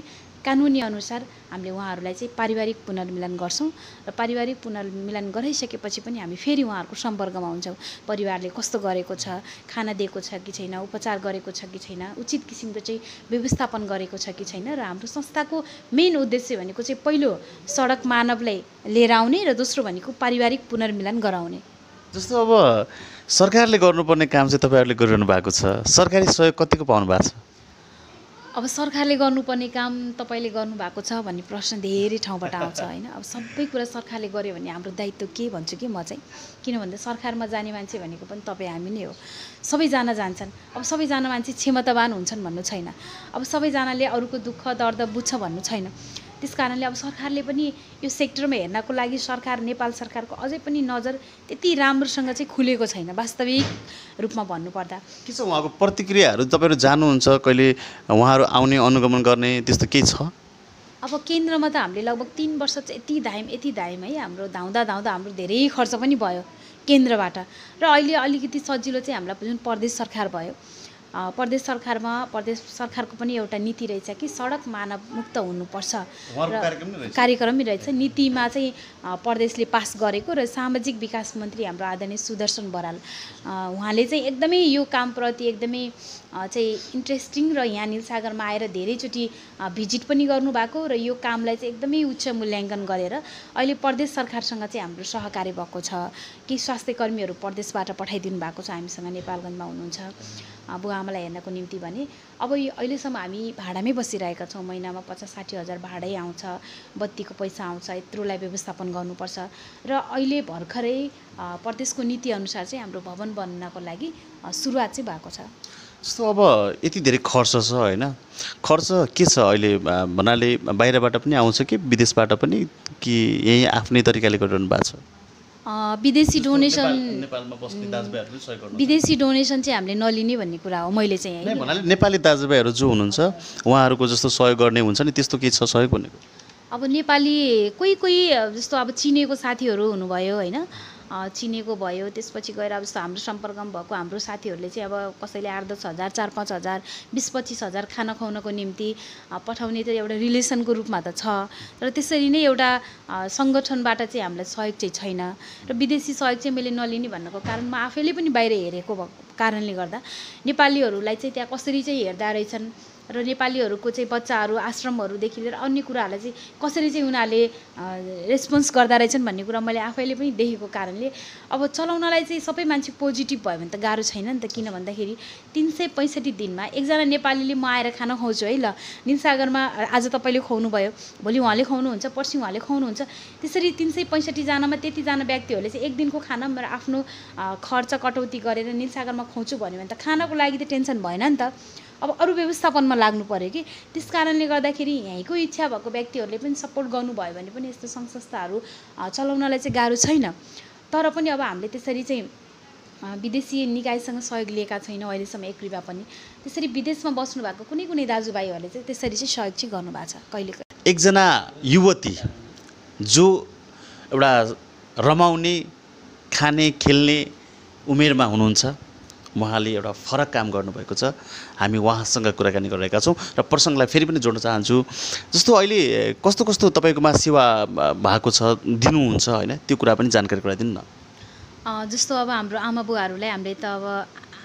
कानुनी अनुसार हामीले उहाँहरूलाई चाहिँ पारिवारिक पुनर्मिलन गर्छौँ र पारिवारिक पुनर्मिलन गराइसकेपछि पनि हामी फेरि उहाँहरूको सम्पर्कमा हुन्छौँ। परिवारले कस्तो गरेको छ, खाना दिएको छ कि छैन, उपचार गरेको छ कि छैन, उचित किसिमको चाहिँ व्यवस्थापन गरेको छ कि छैन। र हाम्रो संस्थाको मेन उद्देश्य भनेको चाहिँ पहिलो सडक मानवलाई लिएर आउने र दोस्रो भनेको पारिवारिक पुनर्मिलन गराउने। जस्तो अब सरकारले गर्नुपर्ने काम चाहिँ तपाईँहरूले गरिरहनु भएको छ, सरकारी सहयोग कतिको पाउनु भएको छ? अब सरकारले गर्नुपर्ने काम तपाईँले गर्नुभएको छ भन्ने प्रश्न धेरै ठाउँबाट आउँछ होइन। अब सबै कुरा सरकारले गर्यो भने हाम्रो दायित्व के भन्छु कि म चाहिँ, किन भन्दा सरकारमा जाने मान्छे भनेको पनि तपाईँ हामी नै हो। सबैजना जान्छन्, अब सबैजना मान्छे क्षमतावान हुन्छन् भन्नु छैन, अब सबैजनाले अरूको दुःख दर्द बुझ्छ भन्नु छैन। त्यस कारणले अब सरकारले पनि यो सेक्टरमा हेर्नको लागि नेपाल सरकारको अझै पनि नजर त्यति राम्रोसँग चाहिँ खुलेको छैन वास्तविक रूपमा भन्नुपर्दा। के छ उहाँको प्रतिक्रियाहरू? तपाईँहरू जानुहुन्छ कहिले, उहाँहरू आउने अनुगमन गर्ने त्यस्तो केही छ? अब केन्द्रमा त हामीले लगभग 3 वर्ष चाहिँ यति धायौँ है। हाम्रो धाउँदा हाम्रो धेरै खर्च पनि भयो केन्द्रबाट। र अहिले अलिकति सजिलो चाहिँ हामीलाई जुन प्रदेश सरकार भयो, प्रदेश सरकारको पनि एउटा नीति रहेछ कि सडक मानव मुक्त हुनुपर्छ र कार्यक्रमै रहेछ। नीतिमा चाहिँ प्रदेशले पास गरेको र सामाजिक विकास मन्त्री हाम्रो आदरणीय सुदर्शन बराल उहाँले चाहिँ एकदमै यो कामप्रति एकदमै चाहिँ इन्ट्रेस्टिङ र यहाँ नीलसागरमा आएर धेरैचोटि भिजिट पनि गर्नुभएको र यो कामलाई चाहिँ एकदमै उच्च मूल्याङ्कन गरेर अहिले प्रदेश सरकारसँग चाहिँ हाम्रो सहकार्य भएको छ कि स्वास्थ्य कर्मीहरू प्रदेशबाट पठाइदिनु भएको छ हामीसँग नेपालगञ्जमा हुनुहुन्छ बुवा आमालाई हेर्नको निम्ति भने। अब यो अहिलेसम्म हामी भाडामै बसिरहेका छौँ, महिनामा 50-60 हजार भाडै आउँछ, बत्तीको पैसा आउँछ, यत्रोलाई व्यवस्थापन गर्नुपर्छ। र अहिले भर्खरै प्रदेशको नीति अनुसार चाहिँ हाम्रो भवन बन्नको लागि सुरुवात चाहिँ भएको छ। जस्तो अब यति धेरै खर्च छ होइन, खर्च के छ अहिले भन्नाले बाहिरबाट पनि आउँछ कि विदेशबाट पनि, कि यहीँ आफ्नै तरिकाले गरिरहनु भएको छ? विदेशी डोनेसन नेपालमा बस्ने दाजुभाइहरूले सहयोग गर्नु, विदेशी डोनेसन चाहिँ हामीले नलिने भन्ने कुरा हो मैले चाहिँ है। भन्नाले नेपाली दाजुभाइहरू जो हुनुहुन्छ उहाँहरूको जस्तो सहयोग गर्ने हुन्छ नि, त्यस्तो के छ सहयोग भनेको? अब नेपाली कोही जस्तो अब चिनेको साथीहरू हुनुभयो होइन, चिनेको भयो, त्यसपछि गएर अब जस्तो हाम्रो सम्पर्कमा भएको हाम्रो साथीहरूले चाहिँ अब कसैले 8-10 हजार 4-5 हजार 20-25 हजार खाना खुवाउनको निम्ति पठाउने त एउटा रिलेसनको रूपमा त छ। र त्यसरी नै एउटा सङ्गठनबाट चाहिँ हामीलाई सहयोग चाहिँ छैन। र विदेशी सहयोग चाहिँ मैले नलिने भन्नको कारण म आफैले पनि बाहिर हेरेको कारणले गर्दा नेपालीहरूलाई चाहिँ त्यहाँ कसरी चाहिँ हेर्दा रहेछन् र नेपालीहरूको चाहिँ बच्चाहरू आश्रमहरूदेखि लिएर अन्य कुराहरूलाई चाहिँ कसरी चाहिँ उनीहरूले रेस्पोन्स गर्दा रहेछन् भन्ने कुरा मैले आफैले पनि देखेको कारणले अब चलाउनलाई चाहिँ सबै मान्छे पोजिटिभ भयो भने त गाह्रो छैन नि त। किन भन्दाखेरि 365 दिनमा एकजना नेपालीले म आएर खाना खुवाउँछु है, ल नीलसागरमा आज तपाईँले खुवाउनु भयो, भोलि उहाँले खुवाउनुहुन्छ, पर्सि उहाँले खुवाउनुहुन्छ, त्यसरी 365 जनामा त्यतिजना व्यक्तिहरूले चाहिँ एक दिनको खाना मेरो आफ्नो खर्च कटौती गरेर नीलसागरमा खुवाउँछु भन्यो भने त खानाको लागि त टेन्सन भएन नि त। अब अरू व्यवस्थापनमा लाग्नु पर्यो कि, त्यस कारणले गर्दाखेरि यहीँको इच्छा भएको व्यक्तिहरूले पनि सपोर्ट गर्नुभयो भने पनि यस्तो सङ्घ संस्थाहरू चलाउनलाई चाहिँ गाह्रो छैन। तर पनि अब हामीले त्यसरी चाहिँ विदेशी निकायसँग सहयोग लिएका छैनौँ अहिलेसम्म एक रुपैयाँ पनि। त्यसरी विदेशमा बस्नुभएको कुनै दाजुभाइहरूले चाहिँ त्यसरी चाहिँ सहयोग चाहिँ गर्नुभएको छ। कहिले एकजना युवती जो एउटा रमाउने खाने खेल्ने उमेरमा हुनुहुन्छ, उहाँले एउटा फरक काम गर्नुभएको छ, हामी उहाँसँग कुराकानी गरिरहेका छौँ र प्रसङ्गलाई फेरि पनि जोड्न चाहन्छु। जस्तो अहिले कस्तो कस्तो तपाईँकोमा सेवा भएको छ दिनुहुन्छ होइन, त्यो कुरा पनि जानकारी गराइदिनु न। जस्तो अब हाम्रो आमा बुवाहरूलाई हामीले त अब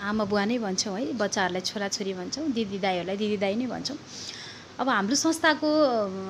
आमा बुवा नै भन्छौँ है, बच्चाहरूलाई छोराछोरी भन्छौँ, दिदी दाईहरूलाई दिदी दाई नै भन्छौँ। अब हाम्रो संस्थाको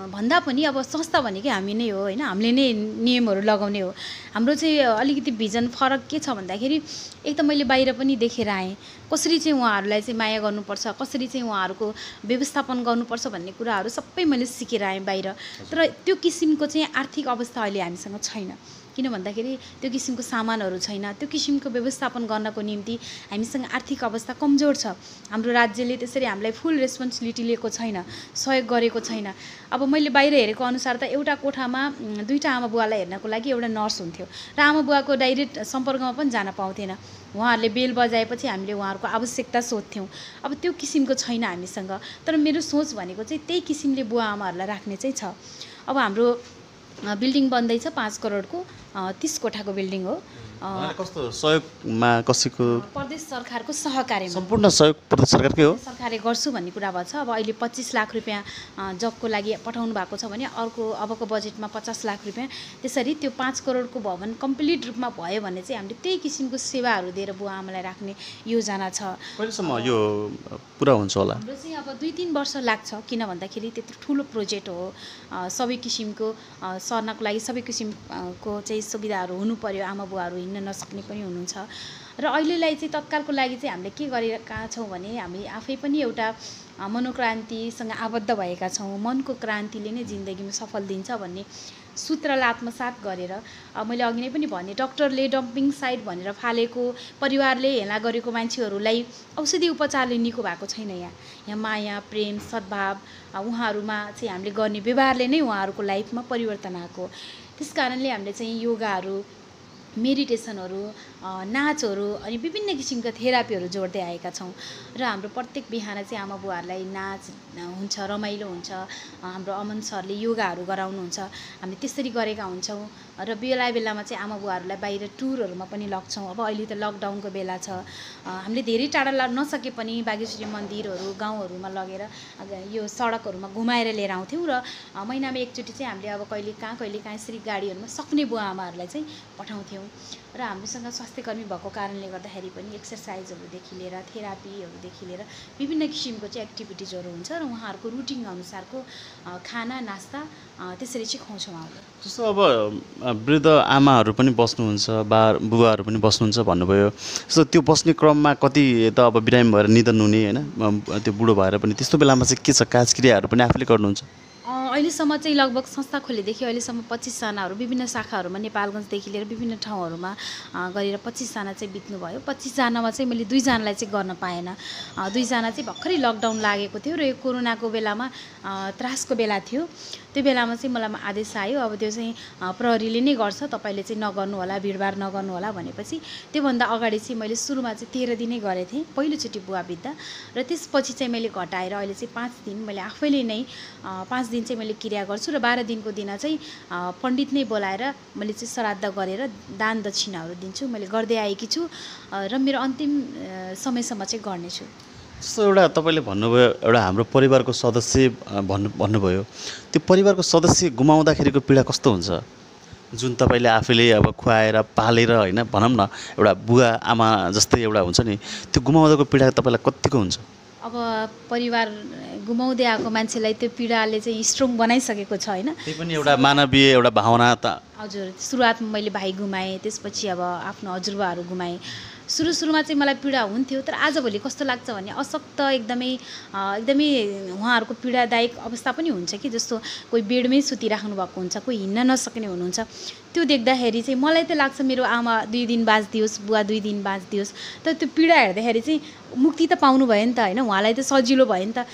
भन्दा पनि अब संस्था भनेकै हामी नै हो होइन, हामीले नै नियमहरू लगाउने हो। हाम्रो चाहिँ अलिकति भिजन फरक के छ भन्दाखेरि एक त मैले बाहिर पनि देखेर आएँ कसरी चाहिँ उहाँहरूलाई चाहिँ माया गर्नुपर्छ, कसरी चाहिँ उहाँहरूको व्यवस्थापन गर्नुपर्छ भन्ने कुराहरू सबै मैले सिकेर आएँ बाहिर। तर त्यो किसिमको चाहिँ आर्थिक अवस्था अहिले हामीसँग छैन। किन भन्दाखेरि त्यो किसिमको सामानहरू छैन, त्यो किसिमको व्यवस्थापन गर्नको निम्ति हामीसँग आर्थिक अवस्था कमजोर छ। हाम्रो राज्यले त्यसरी हामीलाई फुल रेस्पोन्सिबिलिटी लिएको छैन, सहयोग गरेको छैन। अब मैले बाहिर हेरेको अनुसार त एउटा कोठामा 2टा आमा बुवालाई हेर्नको लागि एउटा नर्स हुन्थ्यो र आमा बुवाको डाइरेक्ट सम्पर्कमा पनि जान पाउँथेन। उहाँहरूले बेल बजाएपछि हामीले उहाँहरूको आवश्यकता सोध्थ्यौँ। अब त्यो किसिमको छैन हामीसँग। तर मेरो सोच भनेको चाहिँ त्यही किसिमले बुवा आमाहरूलाई राख्ने चाहिँ छ। अब हाम्रो बिल्डिङ बन्दैछ 5 करोडको 30 कोठाको बिल्डिङ हो कस्तो सहयोगमा कसैको प्रदेश सरकारको सहकार्यमा सम्पूर्ण सहयोग प्रदेश सरकारकै हो? सरकारले गर्छु भन्ने कुरा भएको छ। अब अहिले 25 लाख रुपियाँ जबको लागि पठाउनु भएको छ भने अबको बजेटमा 50 लाख रुपियाँ, त्यसरी त्यो 5 करोडको भवन कम्प्लिट रूपमा भयो भने चाहिँ हामीले त्यही किसिमको सेवाहरू दिएर बुवा आमालाई राख्ने योजना छ। कहिलेसम्म यो पुरा हुन्छ होला? हाम्रो चाहिँ अब 2-3 वर्ष लाग्छ, किन भन्दाखेरि त्यत्रो ठुलो प्रोजेक्ट हो। सबै किसिमको सर्नको लागि सबै किसिमको चाहिँ सुविधाहरू हुनु पर्यो। आमा बुवाहरू हिँड्न नसक्ने पनि हुनुहुन्छ र अहिलेलाई चाहिँ तत्कालको लागि चाहिँ हामीले के गरेका छौँ भने हामी आफै पनि एउटा मनोक्रान्तिसँग आबद्ध भएका छौँ। मनको क्रान्तिले नै जिन्दगीमा सफल दिन्छ भन्ने सूत्रलाई आत्मसात गरेर मैले अघि नै पनि भने डक्टरले डम्पिङ साइट भनेर फालेको परिवारले हेला गरेको मान्छेहरूलाई औषधि उपचारले निको भएको छैन। यहाँ माया प्रेम सद्भाव उहाँहरूमा चाहिँ हामीले गर्ने व्यवहारले नै उहाँहरूको लाइफमा परिवर्तन आएको। त्यस कारणले हामीले चाहिँ योगाहरू, मेडिटेसनहरू, नाचहरू अनि विभिन्न किसिमका थेरापीहरू जोड्दै आएका छौँ र हाम्रो प्रत्येक बिहान चाहिँ आमा बुवाहरूलाई नाच हुन्छ, रमाइलो हुन्छ। हाम्रो अमन सरले योगाहरू गराउनुहुन्छ, हामी त्यसरी गरेका हुन्छौँ र बेलामा चाहिँ आमा बुवाहरूलाई बाहिर टुरहरूमा पनि लग्छौँ। अब अहिले त लकडाउनको बेला छ, हामीले धेरै टाढा नसके पनि बागेश्वरी मन्दिरहरू गाउँहरूमा लगेर यो सडकहरूमा घुमाएर लिएर आउँथ्यौँ र महिनामा एकचोटि चाहिँ हामीले अब कहिले कहाँ यसरी गाडीहरूमा सक्ने बुवा आमाहरूलाई चाहिँ पठाउँथ्यौँ र हामीसँग स्वास्थ्यकर्मी भएको कारणले गर्दाखेरि पनि एक्सर्साइजहरूदेखि लिएर थेरापीहरूदेखि लिएर विभिन्न किसिमको चाहिँ एक्टिभिटिजहरू हुन्छ र उहाँहरूको रुटिन अनुसारको खाना नास्ता त्यसरी चाहिँ खुवाउँछौँ उहाँलाई। जस्तो अब वृद्ध आमाहरू पनि बस्नुहुन्छ, बुवाहरू पनि बस्नुहुन्छ भन्नुभयो। जस्तो त्यो बस्ने क्रममा कति त अब बिरामी भएर निधन हुने होइन, त्यो बुढो भएर पनि त्यस्तो बेलामा चाहिँ के छ, काजक्रियाहरू पनि आफूले गर्नुहुन्छ? अहिलेसम्म चाहिँ लगभग संस्था खोलेदेखि अहिलेसम्म 25 जनाहरू विभिन्न शाखाहरूमा नेपालगञ्जदेखि लिएर विभिन्न ठाउँहरूमा गरेर 25 जना चाहिँ बित्नुभयो। 25 जनामा चाहिँ मैले 2 जनालाई चाहिँ गर्न पाएन। 2 जना चाहिँ भर्खरै लकडाउन लागेको थियो र यो कोरोनाको बेलामा त्रासको बेला थियो। त्यो बेलामा चाहिँ मलाई आदेश आयो, अब त्यो चाहिँ प्रहरीले नै गर्छ, तपाईँले चाहिँ नगर्नु होला, भिडभाड नगर्नु होला भनेपछि त्योभन्दा अगाडि चाहिँ मैले सुरुमा चाहिँ 13 दिनै गरेको थिएँ पहिलोचोटि बुवा बित्दा र त्यसपछि चाहिँ मैले घटाएर अहिले चाहिँ 5 दिन मैले आफैले नै 5 दिन चाहिँ मैले क्रिया गर्छु र 12 दिनको दिन चाहिँ पण्डित नै बोलाएर मैले चाहिँ श्राद्ध गरेर दान दक्षिणाहरू दिन्छु। मैले गर्दै आएकी छु र मेरो अन्तिम समयसम्म चाहिँ गर्नेछु। जस्तो एउटा तपाईँले भन्नुभयो एउटा हाम्रो परिवारको सदस्य भन्नुभयो, त्यो परिवारको सदस्य गुमाउँदाखेरिको पीडा कस्तो हुन्छ? जुन तपाईँले आफैले अब खुवाएर पालेर होइन भनौँ न एउटा बुवा आमा जस्तै एउटा हुन्छ नि, त्यो गुमाउँदाको पीडा तपाईँलाई कतिको हुन्छ? अब परिवार गुमाउँदै आएको मान्छेलाई त्यो पीडाले चाहिँ स्ट्रङ बनाइसकेको छ होइन। त्यही पनि एउटा मानवीय एउटा भावना त। हजुर, सुरुवातमा मैले भाइ गुमाएँ, त्यसपछि अब आफ्नो हजुरबाहरू गुमाएँ। सुरुमा चाहिँ मलाई पीडा हुन्थ्यो, तर आजभोलि कस्तो लाग्छ भने अशक्त एकदमै उहाँहरूको पीडादायक अवस्था पनि हुन्छ कि, जस्तो कोही बेडमै सुतिराख्नु भएको हुन्छ, कोही हिँड्न नसक्ने हुनुहुन्छ। त्यो देख्दाखेरि चाहिँ मलाई त लाग्छ मेरो आमा 2 दिन बाँच्दियोस्, बुवा 2 दिन बाँच्दियोस्। तर त्यो पीडा हेर्दाखेरि चाहिँ मुक्ति त पाउनु भयो नि त होइन, उहाँलाई त सजिलो भयो नि त।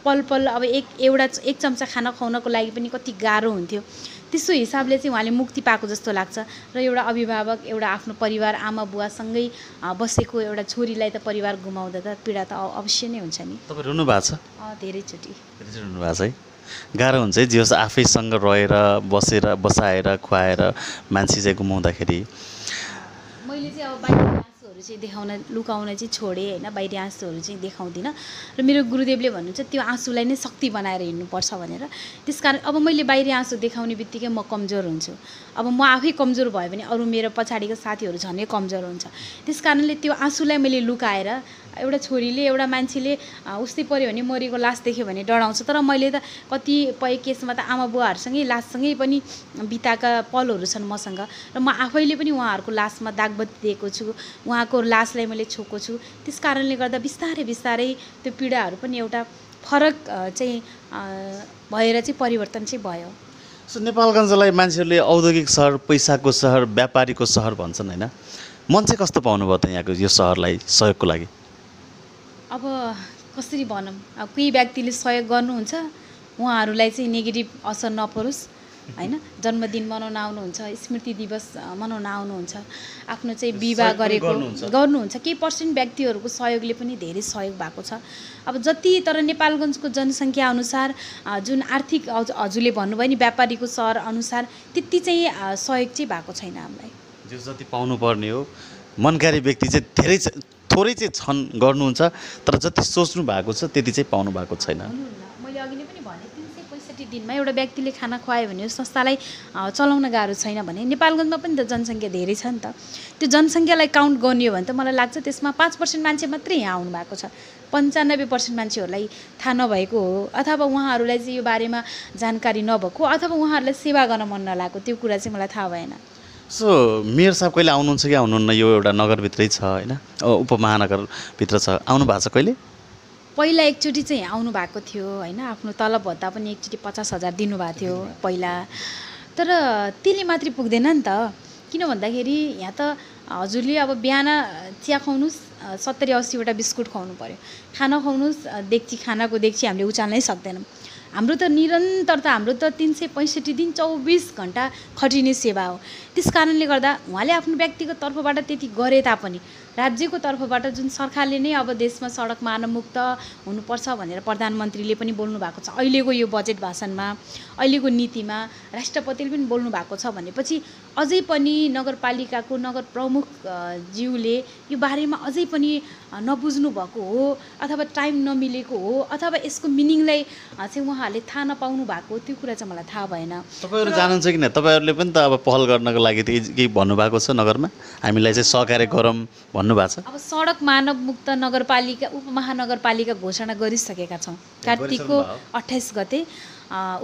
पल अब एक चम्चा खाना खुवाउनको लागि पनि कति गाह्रो हुन्थ्यो। त्यसो हिसाबले चाहिँ उहाँले मुक्ति पाएको जस्तो लाग्छ र एउटा अभिभावक एउटा आफ्नो परिवार आमा बुवासँगै बसेको एउटा छोरीलाई त परिवार गुमाउँदा त पीडा त अवश्य नै हुन्छ नि। तपाईँ रुनु भएको छ? धेरैचोटि रुनु भएको छ है। गाह्रो हुन्छ है, जे होस् आफैसँग रहेर बसाएर खुवाएर मान्छे चाहिँ गुमाउँदाखेरि। मैले चाहिँ अब बाहिर आँसुहरू चाहिँ लुकाउन चाहिँ छोडेँ होइन, बाहिरी आँसुहरू चाहिँ देखाउँदिनँ र मेरो गुरुदेवले भन्नुहुन्छ त्यो आँसुलाई नै शक्ति बनाएर हिँड्नुपर्छ भनेर। त्यसकारण अब मैले बाहिरी आँसु देखाउने बित्तिकै म कमजोर हुन्छु। अब म आफै कमजोर भयो भने अरू मेरो पछाडिको साथीहरू झनै कमजोर हुन्छ। त्यस कारणले त्यो आँसुलाई मैले लुकाएर, एउटा छोरीले एउटा मान्छेले उस्तै पऱ्यो भने मरेको लास देख्यो भने डराउँछ, तर मैले त कतिपय केसमा त आमा बुवाहरूसँगै लाससँगै पनि बिताएका पलहरू छन् मसँग र म आफैले पनि उहाँहरूको लासमा दागबत्ती दिएको छु, उहाँको लासलाई मैले छोएको छु। त्यस कारणले गर्दा बिस्तारै त्यो पीडाहरू पनि एउटा फरक चाहिँ भएर चाहिँ परिवर्तन चाहिँ भयो। सो नेपालगञ्जलाई मान्छेहरूले औद्योगिक सहर, पैसाको सहर, व्यापारीको सहर भन्छन् होइन, मन चाहिँ कस्तो पाउनुभयो त यहाँको यो सहरलाई सहयोगको लागि? अब कसरी भनौँ, अब कोही व्यक्तिले सहयोग गर्नुहुन्छ, उहाँहरूलाई चाहिँ नेगेटिभ असर नपरोस् होइन। जन्मदिन मनाउन आउनुहुन्छ, स्मृति दिवस मनाउन आउनुहुन्छ, आफ्नो चाहिँ विवाह गरेको गर्नुहुन्छ। केही % व्यक्तिहरूको सहयोगले पनि धेरै सहयोग भएको छ। अब जति तर नेपालगञ्जको जनसङ्ख्या अनुसार जुन आर्थिक हजुरले भन्नुभयो नि व्यापारीको सहर अनुसार त्यति चाहिँ सहयोग चाहिँ भएको छैन हामीलाई। जो जति पाउनुपर्ने हो मनकारी व्यक्ति चाहिँ थोरै चाहिँ छन् गर्नुहुन्छ, तर जति सोच्नु भएको छ त्यति चाहिँ पाउनु भएको छैन। मैले अघि नै पनि भने 365 दिनमा एउटा व्यक्तिले खाना खुवायो भने संस्थालाई चलाउन गाह्रो छैन भने नेपालगञ्जमा पनि त जनसङ्ख्या धेरै छ नि त। त्यो जनसङ्ख्यालाई काउन्ट गर्ने हो भने त मलाई लाग्छ त्यसमा 5% मान्छे मात्रै यहाँ आउनु भएको छ। 95% मान्छेहरूलाई थाहा नभएको हो, अथवा उहाँहरूलाई चाहिँ यो बारेमा जानकारी नभएको, अथवा उहाँहरूलाई सेवा गर्न मन नलागेको, त्यो कुरा चाहिँ मलाई थाहा भएन। सो मेयर साहब कहिले आउनुहुन्छ कि आउनुहुन्न? यो एउटा नगरभित्रै छ होइन, उपमहानगरभित्र छ, आउनु भएको छ कहिले? पहिला एकचोटि चाहिँ आउनु भएको थियो होइन, आफ्नो तलब भत्ता पनि एकचोटि 50,000 दिनुभएको थियो पहिला। तर त्यसले मात्रै पुग्दैन नि त, किन भन्दाखेरि यहाँ त हजुरले अब बिहान चिया खुवाउनुहोस्, 70-80वटा बिस्कुट खुवाउनु पऱ्यो, खाना खुवाउनुहोस्, खानाको डेक्ची हामीले उचाल्नै सक्दैनौँ। हाम्रो त निरन्तर त हाम्रो त 365 दिन 24 घन्टा खटिने सेवा हो। त्यस कारणले गर्दा उहाँले आफ्नो व्यक्तिगत तर्फबाट त्यति गरे तापनि राज्यको तर्फबाट जुन सरकारले नै अब देशमा सडक मानवमुक्त हुनुपर्छ भनेर प्रधानमन्त्रीले पनि बोल्नु भएको छ, अहिलेको यो बजेट भाषणमा, अहिलेको नीतिमा राष्ट्रपतिले पनि बोल्नु भएको छ भनेपछि अझै पनि नगरपालिकाको नगर प्रमुख ज्यूले यो बारेमा अझै पनि नबुझ्नु भएको हो, अथवा टाइम नमिलेको हो, अथवा यसको मिनिङलाई चाहिँ उहाँहरूले थाहा नपाउनु भएको, त्यो कुरा चाहिँ मलाई थाहा भएन। तपाईँहरू जानुहुन्छ कि न? तपाईँहरूले पनि त अब पहल गर्नको लागि केही भन्नुभएको छ नगरमा, हामीलाई चाहिँ सहकार्य गरौँ भन्नुभएको छ? अब सडक मानवमुक्त नगरपालिका उपमहानगरपालिका घोषणा गरिसकेका छौँ। कार्तिकको 28 गते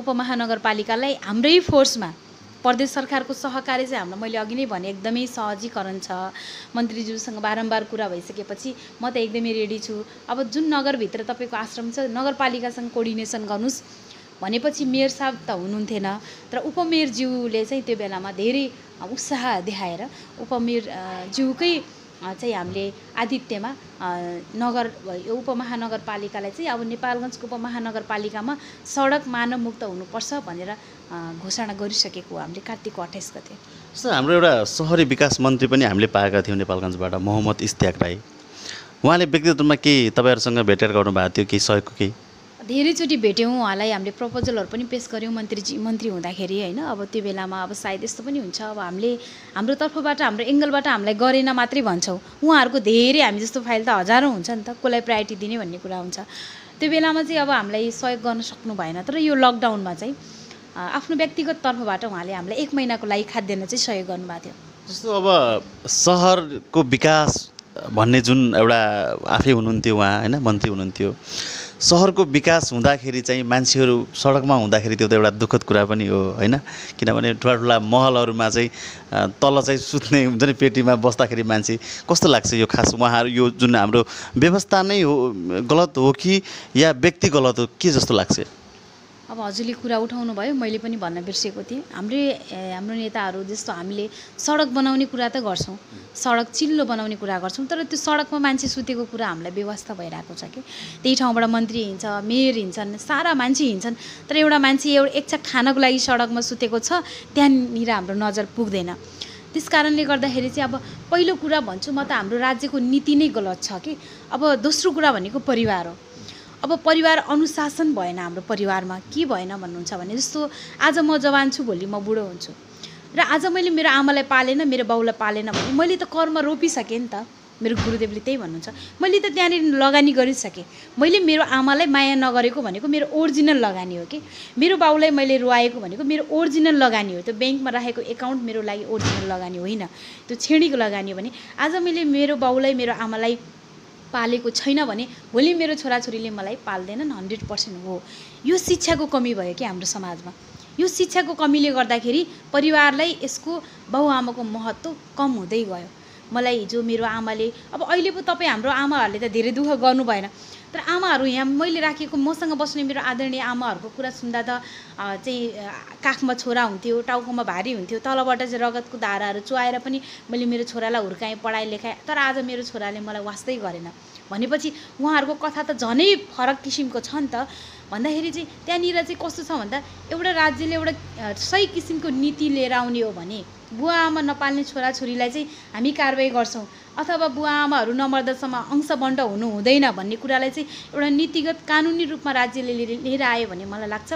उपमहानगरपालिकालाई हाम्रै फोर्समा प्रदेश सरकारको सहकार्य चाहिँ हाम्रो, मैले अघि नै भने, एकदमै सहजीकरण छ। मन्त्रीज्यूसँग बारम्बार कुरा भइसकेपछि म त एकदमै रेडी छु। अब जुन नगरभित्र तपाईँको आश्रम छ नगरपालिकासँग कोअर्डिनेसन गर्नुहोस् भनेपछि मेयर साहब त हुनुहुन्थेन, तर उपमेयर ज्यूले चाहिँ त्यो बेलामा धेरै उत्साह देखाएर उपमेयर ज्यूकै चाहिँ हामीले आतिथ्यमा उपमहानगरपालिकालाई चाहिँ अब नेपालगञ्जको उपमहानगरपालिकामा सडक मानवमुक्त हुनुपर्छ भनेर घोषणा गरिसकेको हो हामीले कार्तिकको 28 गते। सर, हाम्रो एउटा सहरी विकास मन्त्री पनि हामीले पाएका थियौँ नेपालगञ्जबाट, मोहम्मद इस्तियाक राई। उहाँले व्यक्तिगत रूपमा केही तपाईँहरूसँग भेटेर गर्नुभएको थियो, केही सहयोगको केही? धेरैचोटि भेट्यौँ उहाँलाई, हामीले प्रपोजलहरू पनि पेस गऱ्यौँ मन्त्री हुँदाखेरि होइन। अब त्यो बेलामा अब सायद यस्तो पनि हुन्छ, अब हाम्रो तर्फबाट हाम्रो एङ्गलबाट हामीलाई गरेन मात्रै भन्छौँ, उहाँहरूको धेरै हामी जस्तो फाइल त हजारौँ हुन्छ नि त, कसलाई प्रायोरिटी दिने भन्ने कुरा हुन्छ। त्यो बेलामा चाहिँ अब हामीलाई सहयोग गर्न सक्नु भएन, तर यो लकडाउनमा चाहिँ आफ्नो व्यक्तिगत तर्फबाट उहाँले हामीलाई 1 महिनाको लागि खाद्यान्न चाहिँ सहयोग गर्नुभएको थियो। जस्तो अब सहरको विकास भन्ने जुन एउटा आफै हुनुहुन्थ्यो उहाँ होइन, मन्त्री हुनुहुन्थ्यो, सहरको विकास हुँदाखेरि चाहिँ मान्छेहरू सडकमा हुँदाखेरि त्यो त एउटा दुःखद कुरा पनि हो होइन, किनभने ठुला महलहरूमा चाहिँ तल चाहिँ सुत्ने हुन्छ नि, पेटीमा बस्दाखेरि मान्छे कस्तो लाग्छ? यो खास उहाँहरू यो जुन हाम्रो व्यवस्था नै हो गलत हो कि या व्यक्ति गलत हो, के जस्तो लाग्छ? अब हजुरले कुरा उठाउनु भयो, मैले पनि भन्न बिर्सेको थिएँ। हाम्रो नेताहरू जस्तो हामीले सडक बनाउने कुरा त गर्छौँ, सडक चिल्लो बनाउने कुरा गर्छौँ, तर त्यो सडकमा मान्छे सुतेको कुरा हामीलाई व्यवस्था भइरहेको छ कि त्यही ठाउँबाट मन्त्री हिँड्छ, मेयर हिँड्छन्, सारा मान्छे हिँड्छन्, तर एउटा मान्छे एक छाक खानको लागि सडकमा सुतेको छ, त्यहाँनिर हाम्रो नजर पुग्दैन। त्यस कारणले गर्दाखेरि चाहिँ अब पहिलो कुरा भन्छु म त, हाम्रो राज्यको नीति नै गलत छ कि। अब दोस्रो कुरा भनेको परिवार हो। अब परिवार अनुशासन भएन हाम्रो परिवारमा। के भएन भन्नुहुन्छ भने, जस्तो आज म जवान छु, भोलि म बुढो हुन्छु, र आज मैले मेरो आमालाई पालेन, मेरो बाउलाई पालेन भने मैले त कर्म रोपिसकेँ नि त। मेरो गुरुदेवले त्यही भन्नुहुन्छ, मैले त त्यहाँनिर लगानी गरिसकेँ। मैले मेरो आमालाई माया नगरेको भनेको मेरो ओरिजिनल लगानी हो कि, मेरो बाउलाई मैले रुवाएको भनेको मेरो ओरिजिनल लगानी हो। त्यो ब्याङ्कमा राखेको एकाउन्ट मेरो लागि ओरिजिनल लगानी होइन, त्यो छेडीको लगानी हो। भने आज मैले मेरो बाउलाई मेरो आमालाई पालेको छैन भने भोलि मेरो छोराछोरीले मलाई पाल्दैनन्, 100% हो। यो शिक्षाको कमी भयो कि हाम्रो समाजमा। यो शिक्षाको कमीले गर्दाखेरि परिवारलाई यसको बाउआमाको महत्त्व कम हुँदै गयो। मलाई हिजो मेरो आमाले, अब अहिले पो तपाईँ हाम्रो आमाहरूले त धेरै दुःख गर्नु भएन, तर आमाहरू यहाँ मैले राखेको मसँग बस्ने मेरो आदरणीय आमाहरूको कुरा सुन्दा त चाहिँ काखमा छोरा हुन्थ्यो, टाउकोमा भारी हुन्थ्यो, तलबाट चाहिँ रगतको धाराहरू चुहाएर पनि मैले मेरो छोरालाई हुर्काएँ, पढाइ लेखाएँ, तर आज मेरो छोराले मलाई वास्तै गरेन भनेपछि उहाँहरूको कथा त झनै फरक किसिमको छ नि त। भन्दाखेरि चाहिँ त्यहाँनिर चाहिँ कस्तो छ भन्दा, एउटा राज्यले एउटा सही किसिमको नीति लिएर आउने हो भने बुवा आमा नपाल्ने छोराछोरीलाई चाहिँ हामी कारवाही गर्छौँ, अथवा बुवा आमाहरू नमर्दासम्म अंशबन्ड हुनु हुँदैन भन्ने कुरालाई चाहिँ एउटा नीतिगत कानुनी रूपमा राज्यले लिएर आयो भने मलाई लाग्छ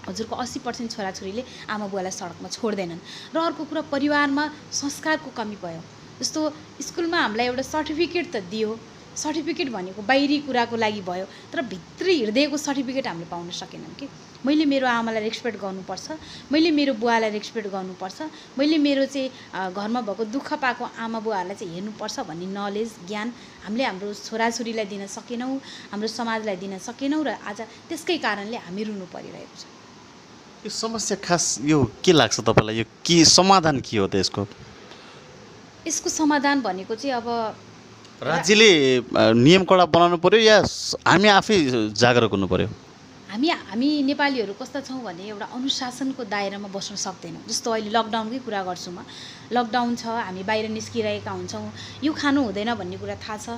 हजुरको 80% छोराछोरीले आमा बुवालाई सडकमा छोड्दैनन्। र अर्को कुरा परिवारमा संस्कारको कमी भयो। जस्तो स्कुलमा हामीलाई एउटा सर्टिफिकेट त दियो, सर्टिफिकेट भनेको बाहिरी कुराको लागि भयो, तर भित्री हृदयको सर्टिफिकेट हामीले पाउन सकेनौँ कि मैले मेरो आमालाई रेस्पेक्ट गर्नुपर्छ, मैले मेरो बुवालाई रेस्पेक्ट गर्नुपर्छ, मैले मेरो चाहिँ घरमा भएको दुःख पाएको आमा बुवाहरूलाई चाहिँ हेर्नुपर्छ भन्ने नलेज ज्ञान हामीले हाम्रो छोराछोरीलाई दिन सकेनौँ, हाम्रो समाजलाई दिन सकेनौँ र आज त्यसकै कारणले हामी रुनु परिरहेको छ। यो समस्या खास यो के लाग्छ तपाईँलाई, यो के समाधान के हो त यसको? यसको समाधान भनेको चाहिँ अब राज्यले नियम कडा बनाउनु पर्यो या हामी आफै जागरुक हुनु पर्यो? हामी नेपालीहरू कस्ता छौँ भने एउटा अनुशासनको दायरामा बस्न सक्दैनौँ। जस्तो अहिले लकडाउनकै कुरा गर्छु म, लकडाउन छ, हामी बाहिर निस्किरहेका हुन्छौँ, यो खानु हुँदैन भन्ने कुरा थाहा छ,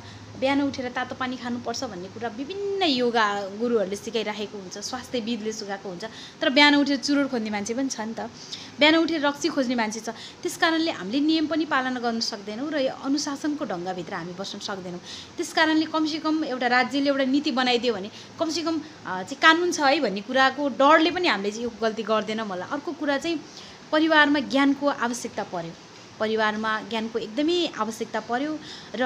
बिहान उठेर तातो पानी खानुपर्छ भन्ने कुरा विभिन्न योगा गुरुहरूले सिकाइराखेको हुन्छ, स्वास्थ्यविदले सिकाएको हुन्छ, तर बिहान उठेर चुरोट खोज्ने मान्छे पनि छ नि त, बिहान उठेर रक्सी खोज्ने मान्छे छ। त्यस कारणले हामीले नियम पनि पालना गर्न सक्दैनौँ र यो अनुशासनको ढङ्गभित्र हामी बस्न सक्दैनौँ। त्यस कारणले कमसेकम एउटा राज्यले एउटा नीति बनाइदियो भने कमसेकम चाहिँ कानुन छ है भन्ने कुराको डरले पनि हामीले चाहिँ यो गल्ती गर्दैन होला। अर्को कुरा चाहिँ परिवारमा ज्ञानको आवश्यकता पर्यो, परिवारमा ज्ञानको एकदमै आवश्यकता पर्यो र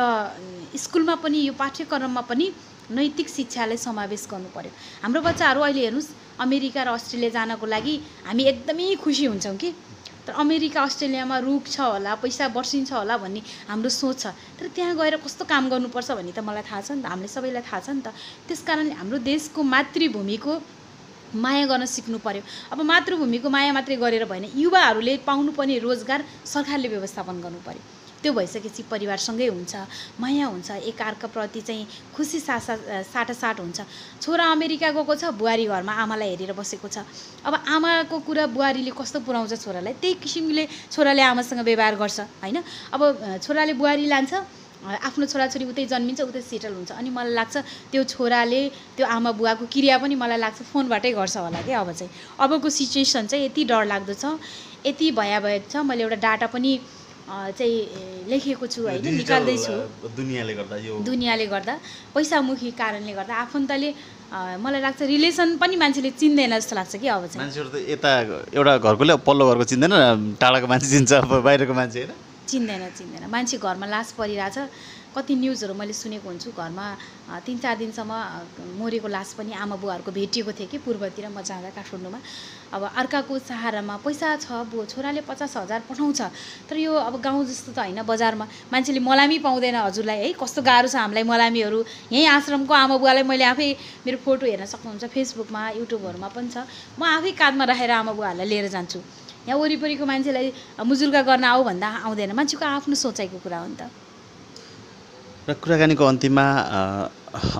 स्कुलमा पनि यो पाठ्यक्रममा पनि नैतिक शिक्षालाई समावेश गर्नु पर्यो। हाम्रो बच्चाहरू अहिले हेर्नुहोस् अमेरिका र अस्ट्रेलिया जानको लागि हामी एकदमै खुसी हुन्छौँ कि, तर अमेरिका अस्ट्रेलियामा रुख छ होला, पैसा बर्सिन्छ होला भन्ने हाम्रो सोच छ, तर त्यहाँ गएर कस्तो काम गर्नुपर्छ भन्ने त मलाई थाहा छ नि त, हामीले सबैलाई थाहा छ नि त। त्यस कारणले हाम्रो देशको मातृभूमिको माया गर्न सिक्नु पर्यो। अब मातृभूमिको माया मात्रै गरेर भएन, युवाहरूले पाउनुपर्ने रोजगार सरकारले व्यवस्थापन गर्नु पर्यो। त्यो भइसकेपछि परिवारसँगै हुन्छ, माया हुन्छ, एकअर्काप्रति चाहिँ खुसी साटासाट हुन्छ। छोरा अमेरिका गएको छ, बुहारी घरमा आमालाई हेरेर बसेको छ। अब आमाको कुरा बुहारीले कस्तो पुऱ्याउँछ छोरालाई, त्यही किसिमले छोराले आमासँग व्यवहार गर्छ होइन। अब छोराले बुहारी लान्छ, आफ्नो छोराछोरी उतै जन्मिन्छ, उतै सेटल हुन्छ, अनि मलाई लाग्छ त्यो छोराले त्यो आमा बुवाको क्रिया पनि मलाई लाग्छ फोनबाटै गर्छ होला क्या। अब चाहिँ अबको सिचुएसन चाहिँ यति डरलाग्दो छ, यति भयावह छ। मैले एउटा डाटा पनि चाहिँ लेखेको छु होइन, निकाल्दैछु। दुनियाँले गर्दा पैसामुखी कारणले गर्दा आफन्तले मलाई लाग्छ रिलेसन पनि मान्छेले चिन्दैन जस्तो लाग्छ कि। अब चाहिँ मान्छेहरू त यता एउटा घरकोले पल्लो घरको चिन्दैन, टाढाको मान्छे चिन्छ, बाहिरको मान्छे होइन चिन्दैन। मान्छे घरमा लास परिरहेछ, कति न्युजहरू मैले सुनेको हुन्छु, घरमा 3-4 दिनसम्म मरेको लास पनि आमा बुवाहरूको भेटिएको थियो कि पूर्वतिर म जाँदा काठमाडौँमा। अब अर्काको सहारामा पैसा छ, छोराले 50,000 पठाउँछ, तर यो अब गाउँ जस्तो त होइन, बजारमा मान्छेले मलामी पाउँदैन हजुरलाई है, कस्तो गाह्रो छ हामीलाई मलामीहरू। यहीँ आश्रमको आमा बुवालाई मैले आफै मेरो फोटो हेर्न सक्नुहुन्छ फेसबुकमा युट्युबहरूमा पनि छ, म आफै काँधमा राखेर आमा बुवाहरूलाई लिएर जान्छु। यहाँ वरिपरिको मान्छेलाई मुजुल्का गर्न आऊ भन्दा आउँदैन, मान्छेको आफ्नो सोचाइको कुरा हो नि त। र कुराकानीको अन्तिममा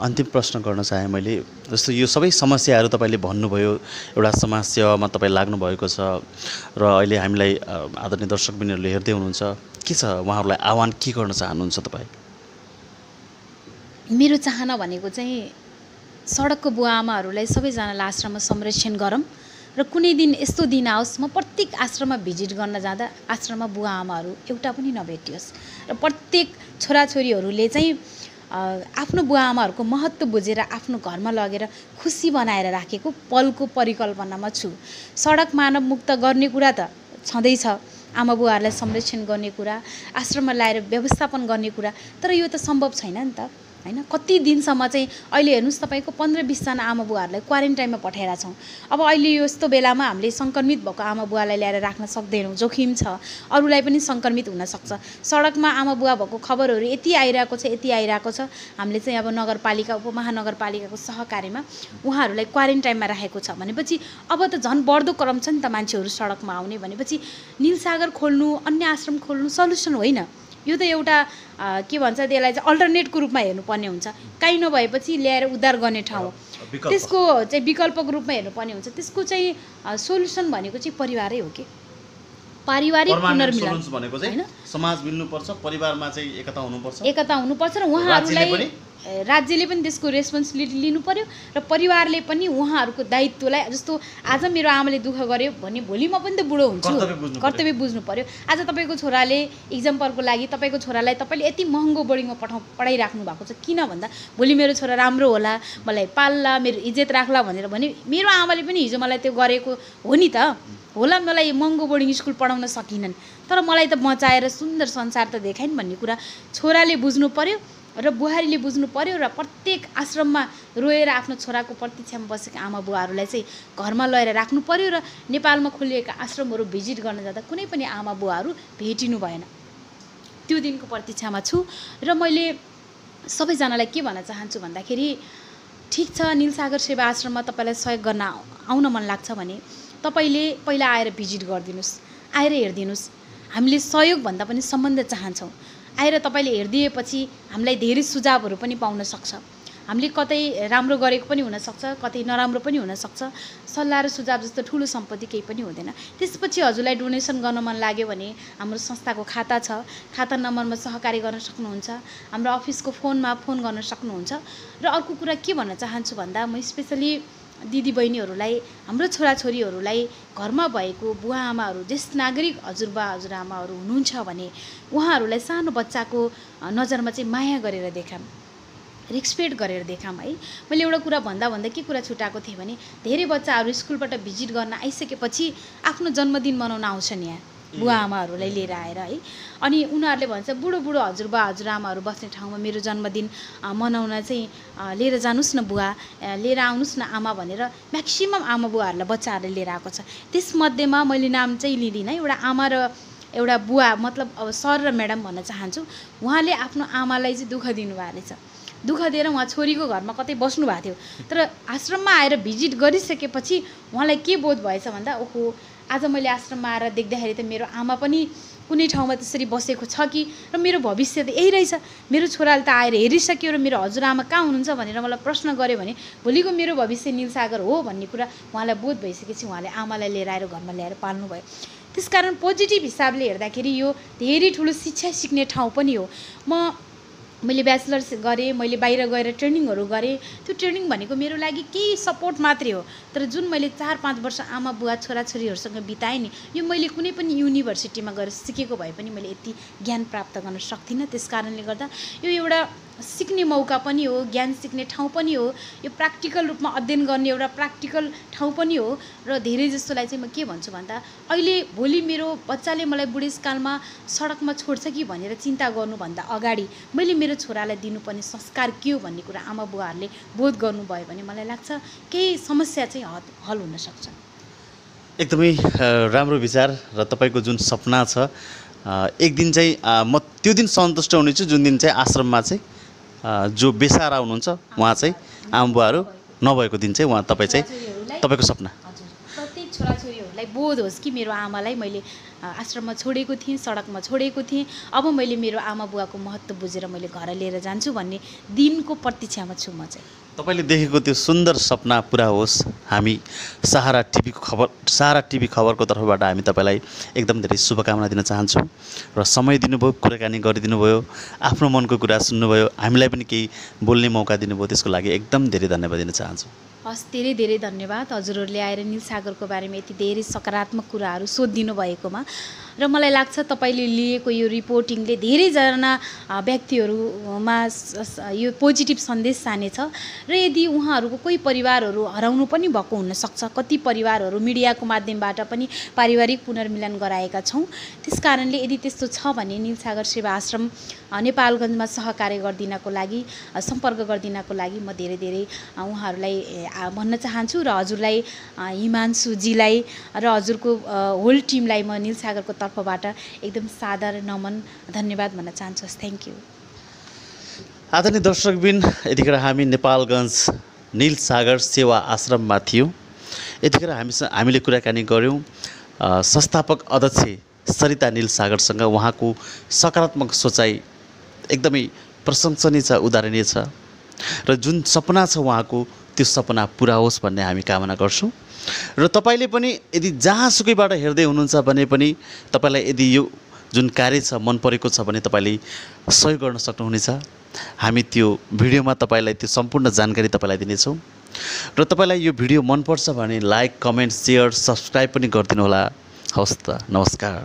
अन्तिम प्रश्न गर्न चाहेँ मैले, जस्तो यो सबै समस्याहरू तपाईँले भन्नुभयो, एउटा समाज सेवामा तपाईँ लाग्नुभएको छ र अहिले हामीलाई आदरणीय दर्शकबिनहरूले हेर्दै हुनुहुन्छ, के छ उहाँहरूलाई आह्वान के गर्न चाहनुहुन्छ तपाईँ? मेरो चाहना भनेको चाहिँ सडकको बुवा आमाहरूलाई सबैजनालाई आश्रममा संरक्षण गरौँ र कुनै दिन यस्तो दिन आओस् म प्रत्येक आश्रममा भिजिट गर्न जाँदा आश्रममा बुवा आमाहरू एउटा पनि नभेटियोस् र प्रत्येक छोराछोरीहरूले चाहिँ आफ्नो बुवा आमाहरूको महत्त्व बुझेर आफ्नो घरमा लगेर खुसी बनाएर राखेको पलको परिकल्पनामा छु। सडक मानव मुक्त गर्ने कुरा त छँदैछ, आमा बुवाहरूलाई संरक्षण गर्ने कुरा, आश्रममा ल्याएर व्यवस्थापन गर्ने कुरा, तर यो त सम्भव छैन नि त हैन। कति दिनसम्म चाहिँ अहिले हेर्नुस् तपाईको 15-20 जना आमा बुवाहरूलाई क्वारेन्टाइनमा पठाएरा छौँ। अब अहिले यस्तो बेलामा हामीले संक्रमित भएको आमा बुवालाई ल्याएर राख्न सक्दैनौँ, जोखिम छ, अरूलाई पनि संक्रमित हुन सक्छ। सडकमा आमा बुवा भएको खबरहरू यति आइरहेको छ। हामीले चाहिँ अब नगरपालिका उपमहानगरपालिकाको सहकार्यमा उहाँहरूलाई क्वारेन्टाइनमा राखेको छ भनेपछि अब त झन् बढ्दो क्रम छ नि त मान्छेहरू सडकमा आउने भनेपछि नीलसागर खोल्नु, अन्य आश्रम खोल्नु सल्युसन होइन। यो त एउटा के भन्छ त्यसलाई चाहिँ अल्टरनेटको रूपमा हेर्नुपर्ने हुन्छ। काहीँ नभएपछि ल्याएर उद्धार गर्ने ठाउँ, त्यसको चाहिँ विकल्पको रूपमा हेर्नुपर्ने हुन्छ। त्यसको चाहिँ सोल्युसन भनेको चाहिँ परिवारै हो कि पारिवारिक पुनर्मिलन भनेको चाहिँ समाज मिल्नुपर्छ, परिवारमा चाहिँ एकता हुनुपर्छ र उहाँहरूलाई राज्यले पनि त्यसको रेस्पोन्सिबिलिटी लिनु पर्यो र परिवारले पनि उहाँहरूको दायित्वलाई जस्तो आज मेरो आमाले दुःख गर्यो भने भोलि म पनि त बुढो हुन्छु कर्तव्य बुझ्नु पर्यो। आज तपाईँको छोराले इक्जाम्पलको लागि तपाईँको छोरालाई तपाईँले यति महँगो बोर्डिङमा पढाइराख्नु भएको छ किन भन्दा भोलि मेरो छोरा राम्रो होला, मलाई पाल्ला, मेरो इज्जत राख्ला भनेर भने मेरो आमाले पनि हिजो मलाई त्यो गरेको हो नि त। होला मलाई महँगो बोर्डिङ स्कुल पढाउन सकिनन् तर मलाई त बचाएर सुन्दर संसार त देखाइन् भन्ने कुरा छोराले बुझ्नु पर्यो र बुहारीले बुझ्नु पर्यो र प्रत्येक आश्रममा रोएर आफ्नो छोराको प्रतीक्षामा बसेका आमा बुवाहरूलाई चाहिँ घरमा लगेर राख्नु पर्यो र नेपालमा खोलिएका आश्रमहरू भिजिट गर्न जाँदा कुनै पनि आमा बुवाहरू भेटिनु भएन। त्यो दिनको प्रतीक्षामा छु र मैले सबैजनालाई के भन्न चाहन्छु भन्दाखेरि ठिक छ नीलसागर सेवा आश्रममा तपाईँलाई सहयोग गर्न आउन मन लाग्छ भने तपाईँले पहिला आएर भिजिट गरिदिनुहोस्, आएर हेरिदिनुहोस्। हामीले सहयोग भन्दा पनि सम्बन्ध चाहन्छौँ। आएर तपाईँले हेरिदिएपछि हामीलाई धेरै सुझावहरू पनि पाउन सक्छ। हामीले कतै राम्रो गरेको पनि हुनसक्छ, कतै नराम्रो पनि हुनसक्छ। सल्लाह र सुझाव जस्तो ठुलो सम्पत्ति केही पनि हुँदैन। त्यसपछि हजुरलाई डोनेसन गर्न मन लाग्यो भने हाम्रो संस्थाको खाता छ, खाता नम्बरमा सहकारी गर्न सक्नुहुन्छ, हाम्रो अफिसको फोनमा फोन गर्न सक्नुहुन्छ। र अर्को कुरा के भन्न चाहन्छु भन्दा म स्पेसली दिदीबहिनीहरूलाई, हाम्रो छोराछोरीहरूलाई घरमा भएको बुवा आमाहरू, ज्येष्ठ नागरिक हजुरबा हजुरआमाहरू हुनुहुन्छ भने उहाँहरूलाई सानो बच्चाको नजरमा चाहिँ माया गरेर देखाम, रेस्पेक्ट गरेर देखाम है। मैले एउटा कुरा भन्दा के कुरा छुटाएको थिएँ भने धेरै बच्चाहरू स्कुलबाट भिजिट गर्न आइसकेपछि आफ्नो जन्मदिन मनाउन आउँछन् यहाँ बुवा आमाहरूलाई लिएर आएर है। अनि उनीहरूले भन्छ बुढो हजुरबा हजुरआमाहरू बस्ने ठाउँमा मेरो जन्मदिन मनाउन चाहिँ लिएर जानुहोस् न बुवा, लिएर आउनुहोस् न आमा भनेर म्याक्सिमम आमा बुवाहरूलाई बच्चाहरूले लिएर आएको छ। त्यसमध्येमा मैले नाम चाहिँ लिँदिनँ, एउटा आमा र एउटा बुवा मतलब अब सर र म्याडम भन्न चाहन्छु। उहाँले आफ्नो आमालाई चाहिँ दुःख दिनुभएको रहेछ, दुःख दिएर उहाँ छोरीको घरमा कतै बस्नु भएको थियो। तर आश्रममा आएर भिजिट गरिसकेपछि उहाँलाई के बोध भएछ भन्दा ओहो आज मैले आश्रममा आएर देख्दाखेरि त मेरो आमा पनि कुनै ठाउँमा त्यसरी बसेको छ कि, र मेरो भविष्य त यही रहेछ, मेरो छोराले त आएर हेरिसक्यो र मेरो हजुरआमा कहाँ हुनुहुन्छ भनेर मलाई प्रश्न गर्यो भने भोलिको मेरो भविष्य नीलसागर हो भन्ने कुरा उहाँलाई बोध भइसकेपछि उहाँले आमालाई लिएर आएर घरमा ल्याएर पाल्नुभयो। त्यसकारण पोजिटिभ हिसाबले हेर्दाखेरि यो धेरै ठुलो शिक्षा सिक्ने ठाउँ पनि हो। मैले ब्याचलर्स गरेँ, मैले बाहिर गएर ट्रेनिङहरू गरेँ। त्यो ट्रेनिङ भनेको मेरो लागि केही सपोर्ट मात्रै हो, तर जुन मैले 4-5 वर्ष आमा बुवा छोराछोरीहरूसँग बिताएँ नि, यो मैले कुनै पनि युनिभर्सिटीमा गएर सिकेको भए पनि मैले यति ज्ञान प्राप्त गर्न सक्दिनँ। त्यस कारणले गर्दा यो एउटा सिक्ने मौका पनि हो, ज्ञान सिक्ने ठाउँ पनि हो, यो प्र्याक्टिकल रूपमा अध्ययन गर्ने एउटा प्र्याक्टिकल ठाउँ पनि हो। र धेरै जस्तोलाई चाहिँ म के भन्छु भन्दा अहिले भोलि मेरो बच्चाले मलाई बुढेसकालमा सडकमा छोड्छ कि भनेर चिन्ता गर्नुभन्दा अगाडि मैले मेरो छोरालाई दिनुपर्ने संस्कार के हो भन्ने कुरा आमा बुवाहरूले बोध गर्नुभयो भने मलाई लाग्छ केही समस्या चाहिँ हल हुन सक्छ। एकदमै राम्रो विचार र तपाईँको जुन सपना छ एक दिन चाहिँ म त्यो दिन सन्तुष्ट हुनेछु जुन दिन चाहिँ आश्रममा चाहिँ जो बेसारा हुनुहुन्छ उहाँ चाहिँ आमा बुवाहरू नभएको दिन चाहिँ उहाँ तपाईँ चाहिँ तपाईँको सपना हजुर प्रत्येक छोराछोरीहरूलाई बोध होस् कि मेरो आमालाई मैले आश्रममा छोडेको थिएँ, सडकमा छोडेको थिएँ, अब मैले मेरो आमा बुवाको महत्त्व बुझेर मैले घर लिएर जान्छु भन्ने दिनको प्रतीक्षामा छु म चाहिँ। तपाईँले देखेको त्यो सुन्दर सपना पुरा होस्। हामी सहारा टिभी खबरको तर्फबाट हामी तपाईँलाई एकदम धेरै शुभकामना दिन चाहन्छौँ र समय दिनुभयो, कुराकानी गरिदिनु भयो, आफ्नो मनको कुरा सुन्नुभयो, हामीलाई पनि केही बोल्ने मौका दिनुभयो, त्यसको लागि एकदम धेरै धन्यवाद दिन चाहन्छु। हस्, धेरै धेरै धन्यवाद हजुरहरूले आएर नीलसागरको बारेमा यति धेरै सकारात्मक कुराहरू सोधिदिनु भएकोमा। र मलाई लाग्छ तपाईँले लिएको यो रिपोर्टिङले धेरैजना व्यक्तिहरूमा यो पोजिटिभ सन्देश जानेछ र यदि उहाँहरूको कोही परिवारहरू हराउनु पनि भएको हुनसक्छ, कति परिवारहरू मिडियाको माध्यमबाट पनि पारिवारिक पुनर्मिलन गराएका छौँ। त्यस कारणले यदि त्यस्तो छ भने नीलसागर सेवा आश्रम नेपालगञ्जमा सहकार्य गरिदिनको लागि, सम्पर्क गरिदिनको लागि म धेरै धेरै उहाँहरूलाई भन्न चाहन्छु र हजुरलाई, हिमांशुजीलाई र हजुरको होल टिमलाई म नीलसागरको तर्फबाट एकदम सादर नमन धन्यवाद भन्न चाहन्छु। Thank you. आदरणीय दर्शकबिन, यतिखेर हामी नेपालगञ्ज नीलसागर सेवा आश्रममा थियौँ। यतिखेर हामीले कुराकानी गऱ्यौँ संस्थापक अध्यक्ष सरिता नीलसागरसँग। उहाँको सकारात्मक सोचाइ एकदमै प्रशंसनीय छ, उदाहरणीय छ र जुन सपना छ उहाँको त्यो सपना पुरा होस् भन्ने हामी कामना गर्छौँ। र तपाईँले पनि यदि जहाँसुकैबाट हेर्दै हुनुहुन्छ भने पनि तपाईँलाई यदि यो जुन कार्य छ मन परेको छ भने तपाईँले सहयोग गर्न सक्नुहुनेछ। हामी त्यो भिडियोमा तपाईँलाई त्यो सम्पूर्ण जानकारी तपाईँलाई दिनेछौँ। र तपाईँलाई यो भिडियो मनपर्छ भने लाइक, कमेन्ट, सेयर, सब्सक्राइब पनि गरिदिनु होला। हवस् त, नमस्कार।